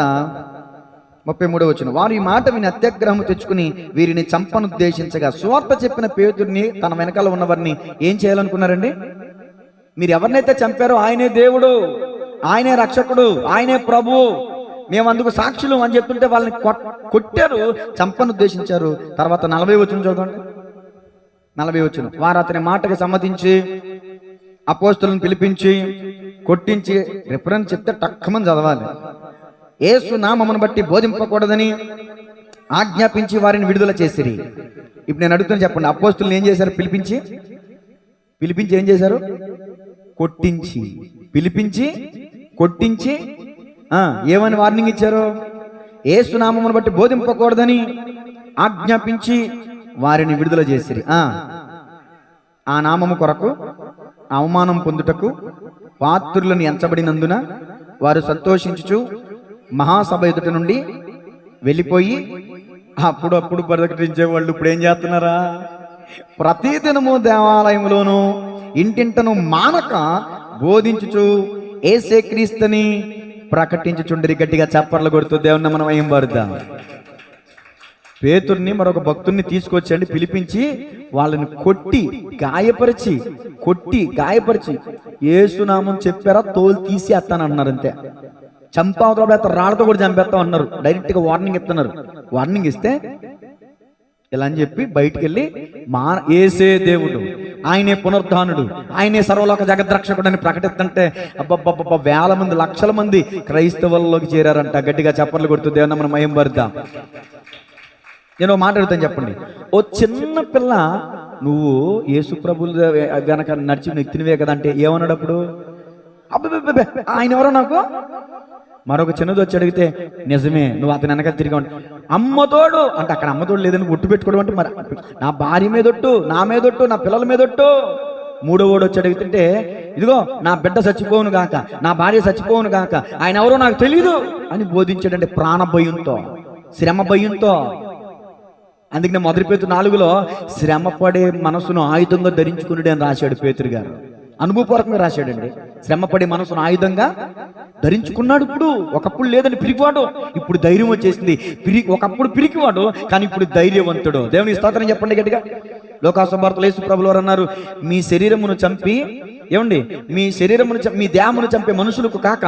33వ వచనం, వారు ఈ మాట విని అత్యాగ్రహము తెచ్చుకుని వీరిని చంపనుద్దేశించగా సువార్త చెప్పిన పేతుడిని తన వెనకాల ఉన్నవారిని ఏం చేయాలనుకున్నారండి? మీరు ఎవరినైతే చంపారో ఆయనే దేవుడు, ఆయనే రక్షకుడు, ఆయనే ప్రభువు, మేము అందుకు సాక్షులు అని చెప్తుంటే వాళ్ళని కొట్టారు, చంపనుద్దేశించారు. తర్వాత 40వ వచనం చదవండి. 40వ వచనం, వారు అతని మాటకి సమ్మతించి అపోస్తలులను పిలిపించి కొట్టించి, రిఫరెన్స్ చెప్తే టక్కమని చదవాలి, యేసు నామమును బట్టి బోధింపకూడదని ఆజ్ఞాపించి వారిని విడుదల చేసిరి. ఇప్పుడు నేను అడుగుతాను, చెప్పండి, అపోస్తలులను ఏం చేశారు? పిలిపించి ఏం చేశారు? కొట్టించి, పిలిపించి కొట్టించి ఏమని వార్నింగ్ ఇచ్చారు? యేసు నామమును బట్టి బోధింపకూడదని ఆజ్ఞాపించి వారిని విడుదల చేసిరి. ఆ నామము కొరకు అవమానం పొందుటకు పాత్రులను ఎంచబడినందున వారు సంతోషించుచు మహాసభ ఎదుట నుండి వెళ్ళిపోయి అప్పుడు ప్రకటించే వాళ్ళు ఇప్పుడు ఏం చేస్తున్నారా? ప్రతిదినము దేవాలయంలోను ఇంటింటను మానక బోధించుచు యేసే క్రీస్తుని ప్రకటించుచుండరి. గట్టిగా చప్పట్లు కొడుతూ దేవుని మనం ఏం పరుద్దాం. పేతుర్ని మరొక భక్తుడిని తీసుకొచ్చండి, పిలిపించి వాళ్ళని కొట్టి గాయపరిచి యేసునామం చెప్పారా తోలు తీసి అత్తాను అన్నారు. అంతే, చంపావతో రాళ్ళతో కూడా చంపేస్తాం అన్నారు. డైరెక్ట్గా వార్నింగ్ ఇస్తున్నారు. వార్నింగ్ ఇస్తే ఇలా అని చెప్పి బయటికి వెళ్ళి యేసే దేవుడు, ఆయనే పునరుద్ధానుడు, ఆయనే సర్వలోక జగద్రక్షకుడు అని ప్రకటిస్తుంటే అబ్బబ్బబ్బ వేల మంది, లక్షల మంది క్రైస్తవుల్లోకి చేరారంట. గట్టిగా చప్పట్లు కొడుతూ దేవుని మనం మహిమ పరుద్దాం. నేను మాట్లాడుతాను, చెప్పండి. ఓ చిన్న పిల్ల నువ్వు యేసు ప్రభులు గనక నడిచి ఎత్తినవే కదా అంటే ఏమన్నాడు అప్పుడు? అబ్బే ఆయన ఎవరో నాకు. మరొక చిన్నది వచ్చి అడిగితే నిజమే, నువ్వు అతని వెనక తిరిగి అమ్మతోడు అంటే అక్కడ అమ్మతోడు లేదని ఒట్టు పెట్టుకోవడం అంటే మరి నా భార్య మీదొట్టు, నా మీదొట్టు, నా పిల్లల మీదొట్టు. మూడోవాడు వచ్చి అడిగితే ఇదిగో నా బిడ్డ చచ్చిపోవును గాక, నా భార్య చచ్చిపోవును గాక, ఆయన ఎవరో నాకు తెలియదు అని బోధించాడంటే ప్రాణ భయంతో, శ్రమ భయంతో. అందుకనే మొదటి పేతురు 4లో శ్రమపడే మనసును ఆయుధంగా ధరించుకున్నాడు అని రాశాడు పేతురు గారు. అనుభవపూర్వకంగా రాశాడండి. శ్రమపడే మనసును ఆయుధంగా ధరించుకున్నాడు. ఇప్పుడు ఒకప్పుడు లేదని పిరికివాడు, ఇప్పుడు ధైర్యం వచ్చేసింది. ఒకప్పుడు పిరికివాడు కానీ ఇప్పుడు ధైర్యవంతుడు. దేవుని స్తోత్రం చెప్పండి గట్టిగా. లోకాసువార్తలో యేసు ప్రభువు వారు అన్నారు, మీ శరీరమును చంపి మీ దేహమును చంపే మనుషులకు కాక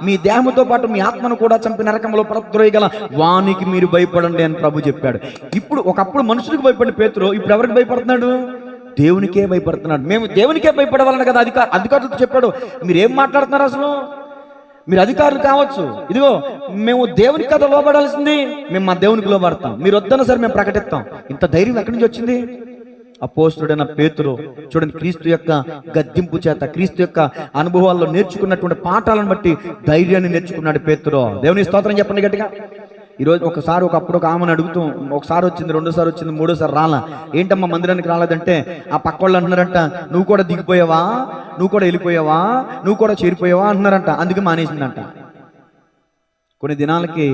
మీ దేహముతో పాటు మీ ఆత్మను కూడా చంపి నరకంలో పడద్రోయగల వానికి మీరు భయపడండి అని ప్రభు చెప్పాడు. ఇప్పుడు ఒకప్పుడు మనుషులకు భయపడిన పేతురు ఇప్పుడు ఎవరికి భయపడుతున్నాడు? దేవునికే భయపడుతున్నాడు. మేము దేవునికే భయపడవాలని కదా అధికారులతో చెప్పాడు. మీరు ఏం మాట్లాడుతున్నారు అసలు? మీరు అధికారులు కావచ్చు, ఇదిగో మేము దేవునికి కదా లోబడాల్సింది, మేము మా దేవునికి లోబడతాం, మీరు వద్దన్నా సరే మేము ప్రకటిస్తాం. ఇంత ధైర్యం ఎక్కడి నుంచి వచ్చింది? అపోస్తుడైన పేతురు చూడండి, క్రీస్తు యొక్క గద్దింపు చేత, క్రీస్తు యొక్క అనుభవాల్లో నేర్చుకున్నటువంటి పాఠాలను బట్టి ధైర్యాన్ని నేర్చుకున్నాడు పేతురు. దేవుని స్తోత్రం చెప్పండి గట్టిగా. ఈరోజు ఒకప్పుడు ఒక ఆమెను అడుగుతూ, ఒకసారి వచ్చింది, రెండోసారి వచ్చింది, మూడోసారి రాలా. ఏంటమ్మా మందిరానికి రాలేదంటే ఆ పక్క వాళ్ళు అంటున్నారంట, నువ్వు కూడా దిగిపోయావా, నువ్వు కూడా వెళ్ళిపోయావా, నువ్వు కూడా చేరిపోయావా అంటున్నారంట. అందుకే మానేసిందంట. కొన్ని దినాలకి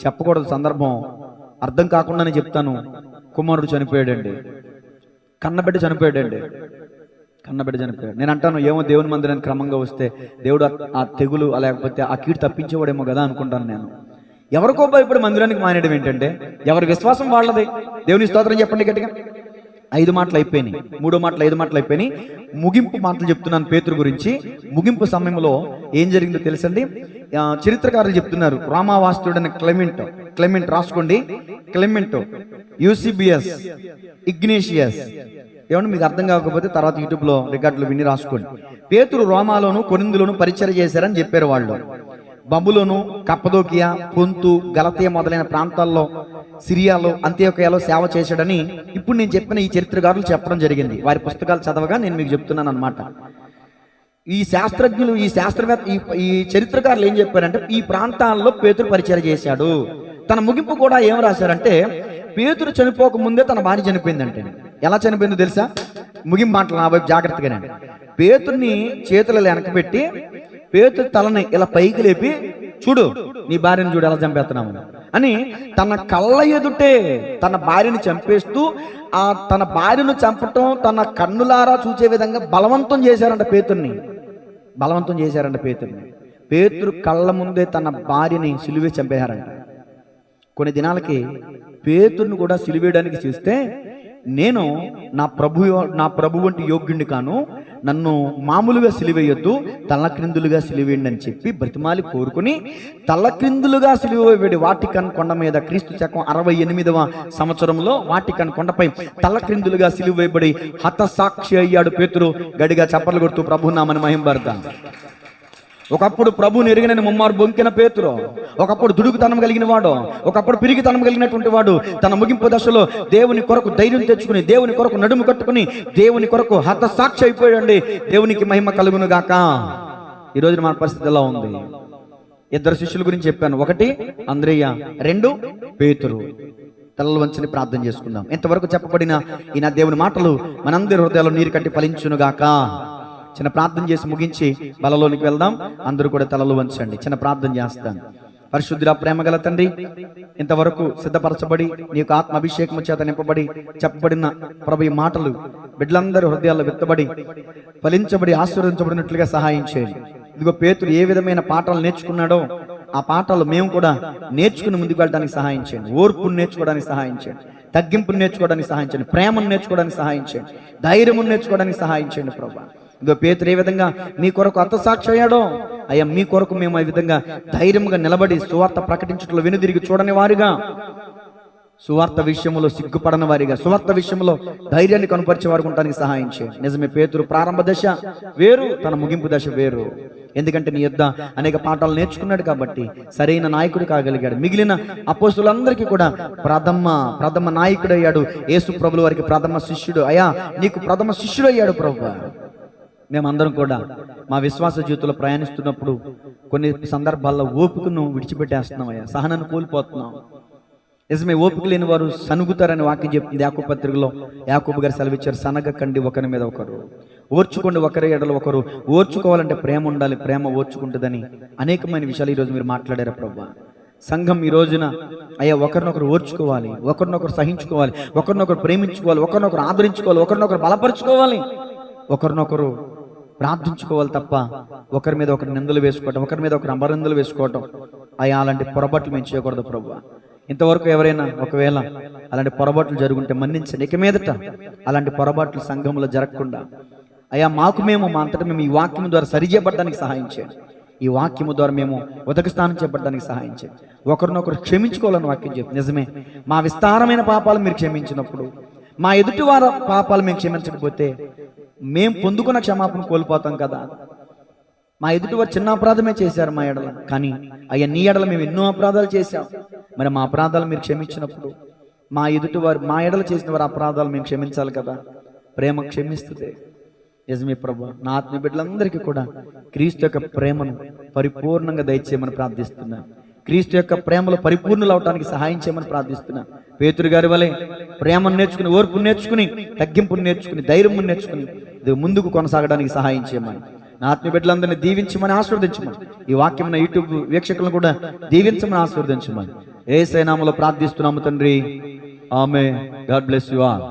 చెప్పకూడదు సందర్భం, అర్థం కాకుండానే చెప్తాను. కుమారుడు చనిపోయాడండి, కన్నబిడ్డ చనిపోయాడు. నేను అంటాను, ఏమో దేవుని మందిరానికి క్రమంగా వస్తే దేవుడు ఆ తెగులు లేకపోతే ఆ కీడు తప్పించేవాడేమో కదా అనుకుంటాను నేను. ఎవరికో భయపడి మందిరానికి మానేయడం ఏంటంటే ఎవరి విశ్వాసం వాళ్ళది. దేవుని స్తోత్రం చెప్పండి గట్టిగా. 5 మాటలు అయిపోయినాయి, 3వ మాటలు 5 మాటలు అయిపోయినాయి. ముగింపు మాటలు చెప్తున్నాను పేతురు గురించి. ముగింపు సమయంలో ఏం జరిగిందో తెలుసండి. చరిత్రకారులు చెప్తున్నారు, రోమావాస్తుడైన క్లెమెంట్ రాసుకోండి, క్లెమెంట్, యూసిబియస్, ఇగ్నేషియస్. ఏమన్నా మీకు అర్థం కాకపోతే తర్వాత యూట్యూబ్లో రికార్డులు విని రాసుకోండి. పేతురు రోమాలోను కొరింథులోను పరిచర్య చేశారని చెప్పారు వాళ్ళు. బబులోను, కప్పదోకియా, పొంతు, గలతీయ మొదలైన ప్రాంతాల్లో, సిరియాలో, అంత్యోకయలో సేవ చేశాడని ఇప్పుడు నేను చెప్పిన ఈ చరిత్రకారులు చెప్పడం జరిగింది. వారి పుస్తకాలు చదవగా నేను మీకు చెప్తున్నాను అన్నమాట. ఈ శాస్త్రజ్ఞులు, ఈ శాస్త్రవేత్త, ఈ చరిత్రకారులు ఏం చెప్పారంటే ఈ ప్రాంతాల్లో పేతురు పరిచర్య చేశాడు. తన ముగింపు కూడా ఏం రాశారంటే పేతురు చనిపోక ముందే తన భార్య చనిపోయిందంటే. ఎలా చనిపోయిందో తెలుసా? ముగింపు మాటలు నా వైపు జాగ్రత్తగానే. పేతుర్ని చేతులలో వెనకబెట్టి పేతురు తలని ఇలా పైకి లేపి, చూడు నీ భార్యను చూడు ఎలా చంపేస్తున్నాము, అని తన కళ్ళ ఎదుటే తన భార్యని చంపేస్తూ తన భార్యను చంపటం తన కన్నులారా చూసే విధంగా బలవంతం చేశారంట పేతుర్ని. పేతురు కళ్ళ ముందే తన భార్యని సిలువే చంపేశారంట. కొన్ని దినాలకి పేతుర్ని కూడా సిలువేయడానికి చూస్తే, నేను నా ప్రభు వంటి యోగ్యుడిని కాను, నన్ను మామూలుగా సిలువేయొద్దు, తలక్రిందులుగా సిలువేయండి అని చెప్పి బ్రతిమాలి కోరుకుని తలక్రిందులుగా సిలువేయబడి వాటికన్ కొండ మీద క్రీస్తు శకం 68వ సంవత్సరంలో వాటికన్ కొండపై తలక్రిందులుగా సిలువేయబడి హతసాక్షి అయ్యాడు పేతురు. గడిగా చప్పట్లు కొడుతూ ప్రభు నామని మహింపడతాం. ఒకప్పుడు ప్రభువుని ఎరిగిన ముమ్మారు బొంకిన పేతురు, ఒకప్పుడు దుడుకుతనం కలిగిన వాడు, ఒకప్పుడు పిరిగితనం కలిగినటువంటి వాడు తన ముగింపు దశలో దేవుని కొరకు ధైర్యం తెచ్చుకుని, దేవుని కొరకు నడుము కట్టుకుని, దేవుని కొరకు హతసాక్షి అయిపోయాడండి. దేవునికి మహిమ కలుగును గాక. ఈరోజు మన పరిస్థితి ఎలా ఉంది? 2 శిష్యుల గురించి చెప్పాను. 1 అంద్రేయ, 2 పేతురు. తలలు వంచని ప్రార్థన చేసుకుందాం. ఇంతవరకు చెప్పబడిన ఈయన దేవుని మాటలు మనందరి హృదయాల్లో నీరు కట్టి ఫలించును గాక. చిన్న ప్రార్థన చేసి ముగించి బలలోనికి వెళ్దాం. అందరూ కూడా తలలు వంచండి. చిన్న ప్రార్థన చేస్తాను. పరిశుద్ధుడా, ప్రేమగల తండ్రి, ఇంతవరకు సిద్ధపరచబడి నీ యొక్క ఆత్మ అభిషేకము చేత నింపబడి చెప్పబడిన ప్రభు ఈ మాటలు బిడ్డలందరి హృదయాల్లో విత్తబడి ఫలించబడి ఆశీర్వదించబడినట్లుగా సహాయం చేయండి. ఇదిగో పేతురు ఏ విధమైన పాఠాలు నేర్చుకున్నాడో ఆ పాఠాలు మేము కూడా నేర్చుకుని ముందుకు వెళ్ళడానికి సహాయం చేయండి. ఓర్పును నేర్చుకోవడానికి సహాయం చేయండి, తగ్గింపును నేర్చుకోవడానికి సహాయం చేయండి, ప్రేమను నేర్చుకోవడానికి సహాయం చేయండి, ధైర్యమును నేర్చుకోవడానికి సహాయం చేయండి ప్రభు. ఇదిగో పేతురు ఏ విధంగా మీ కొరకు హతసాక్షి అయ్యాడో అయ్యా, మీ కొరకు మేము ఈ విధంగా ధైర్యంగా నిలబడి సువార్త ప్రకటించడంలో వెనుదిరిగి చూడని వారిగా, సువార్త విషయంలో సిగ్గుపడని వారిగా, సువార్త విషయంలో ధైర్యాన్ని కనుపరిచే వారికి ఉండడానికి సహాయం చేయండి. నిజమే, పేతురు ప్రారంభ దశ వేరు, తన ముగింపు దశ వేరు. ఎందుకంటే నీ యొద్ద అనేక పాఠాలు నేర్చుకున్నాడు కాబట్టి సరైన నాయకుడు కాగలిగాడు. మిగిలిన అపోస్తులందరికీ కూడా ప్రథమ నాయకుడు అయ్యాడు. యేసు ప్రభుల వారికి ప్రథమ శిష్యుడు. అయ్యా, నీకు ప్రథమ శిష్యుడు అయ్యాడు ప్రభు. మేమందరం కూడా మా విశ్వాస జీవితంలో ప్రయాణిస్తున్నప్పుడు కొన్ని సందర్భాల్లో ఓపికను విడిచిపెట్టేస్తున్నాం అయ్యా, సహనాన్ని కోల్పోతున్నాం. నిజమే, ఓపిక లేని వారు సనుగుతారని వాక్యం చెప్తుంది. యాకోబు పత్రికలో యాకోబు గారు సెలవిచ్చారు, సనగకండి ఒకరి మీద ఒకరు, ఓర్చుకోండి ఒకరి ఎడల ఒకరు. ఓర్చుకోవాలంటే ప్రేమ ఉండాలి, ప్రేమ ఓర్చుకుంటుందని అనేకమైన విషయాలు ఈరోజు మీరు మాట్లాడారు ప్రభు. సంఘం ఈ రోజున అయ్యా ఒకరినొకరు ఓర్చుకోవాలి, ఒకరినొకరు సహించుకోవాలి, ఒకరినొకరు ప్రేమించుకోవాలి, ఒకరినొకరు ఆదరించుకోవాలి, ఒకరినొకరు బలపరుచుకోవాలి, ఒకరినొకరు ప్రార్థించుకోవాలి తప్ప ఒకరి మీద ఒకరు నిందలు వేసుకోవటం, ఒకరి మీద ఒకరు అమరిందలు వేసుకోవటం అయ్యా అలాంటి పొరపాట్లు మేము చేయకూడదు ప్రభు. ఇంతవరకు ఎవరైనా ఒకవేళ అలాంటి పొరపాట్లు జరుగుంటే మన్నించండి. ఇక మీదట అలాంటి పొరపాట్లు సంఘంలో జరగకుండా అయ్యా మాకు మేము మా అంతటా మేము ఈ వాక్యం ద్వారా సరిచేయబడడానికి సహాయం చేయండి. ఈ వాక్యము ద్వారా మేము ఉదక స్నానం చేపట్టడానికి సహాయం చేయండి. ఒకరినొకరు క్షమించుకోవాలని వాక్యం చెప్పి నిజమే, మా విస్తారమైన పాపాలు మీరు క్షమించినప్పుడు మా ఎదుటి వారి పాపాలు మేము క్షమించకపోతే మేము పొందుకున్న క్షమాపణ కోల్పోతాం కదా. మా ఎదుటి వారు చిన్న అపరాధమే చేశారు మా ఎడల, కానీ అయ్యా నీ ఎడల మేము ఎన్నో అపరాధాలు చేశాం. మరి మా అపరాధాలు మీరు క్షమించినప్పుడు మా ఎదుటి వారు మా ఎడల చేసిన వారి అపరాధాలు మేము క్షమించాలి కదా. ప్రేమ క్షమిస్తుంది. నిజమే ప్రభు, నా ఆత్మ బిడ్డలందరికీ కూడా క్రీస్తు యొక్క ప్రేమను పరిపూర్ణంగా దయచేయమని ప్రార్థిస్తున్నాను. క్రీస్తు యొక్క ప్రేమలో పరిపూర్ణులు అవటానికి సహాయం చేయమని ప్రార్థిస్తున్నాను. పేతురు గారి వలె ప్రేమను నేర్చుకుని, ఓర్పును నేర్చుకుని, తగ్గింపును నేర్చుకుని, ధైర్యమును నేర్చుకుని ఇది ముందుకు కొనసాగడానికి సహాయం చేయమని, నా ఆత్మ బిడ్డలందరినీ దీవించమని ఆశీర్వదించమని, ఈ వాక్యం యూట్యూబ్ వీక్షకులను కూడా దీవించమని ఆశీర్వదించమని యేసు నామములో ప్రార్థిస్తున్నాము తండ్రి. Amen. God bless you all.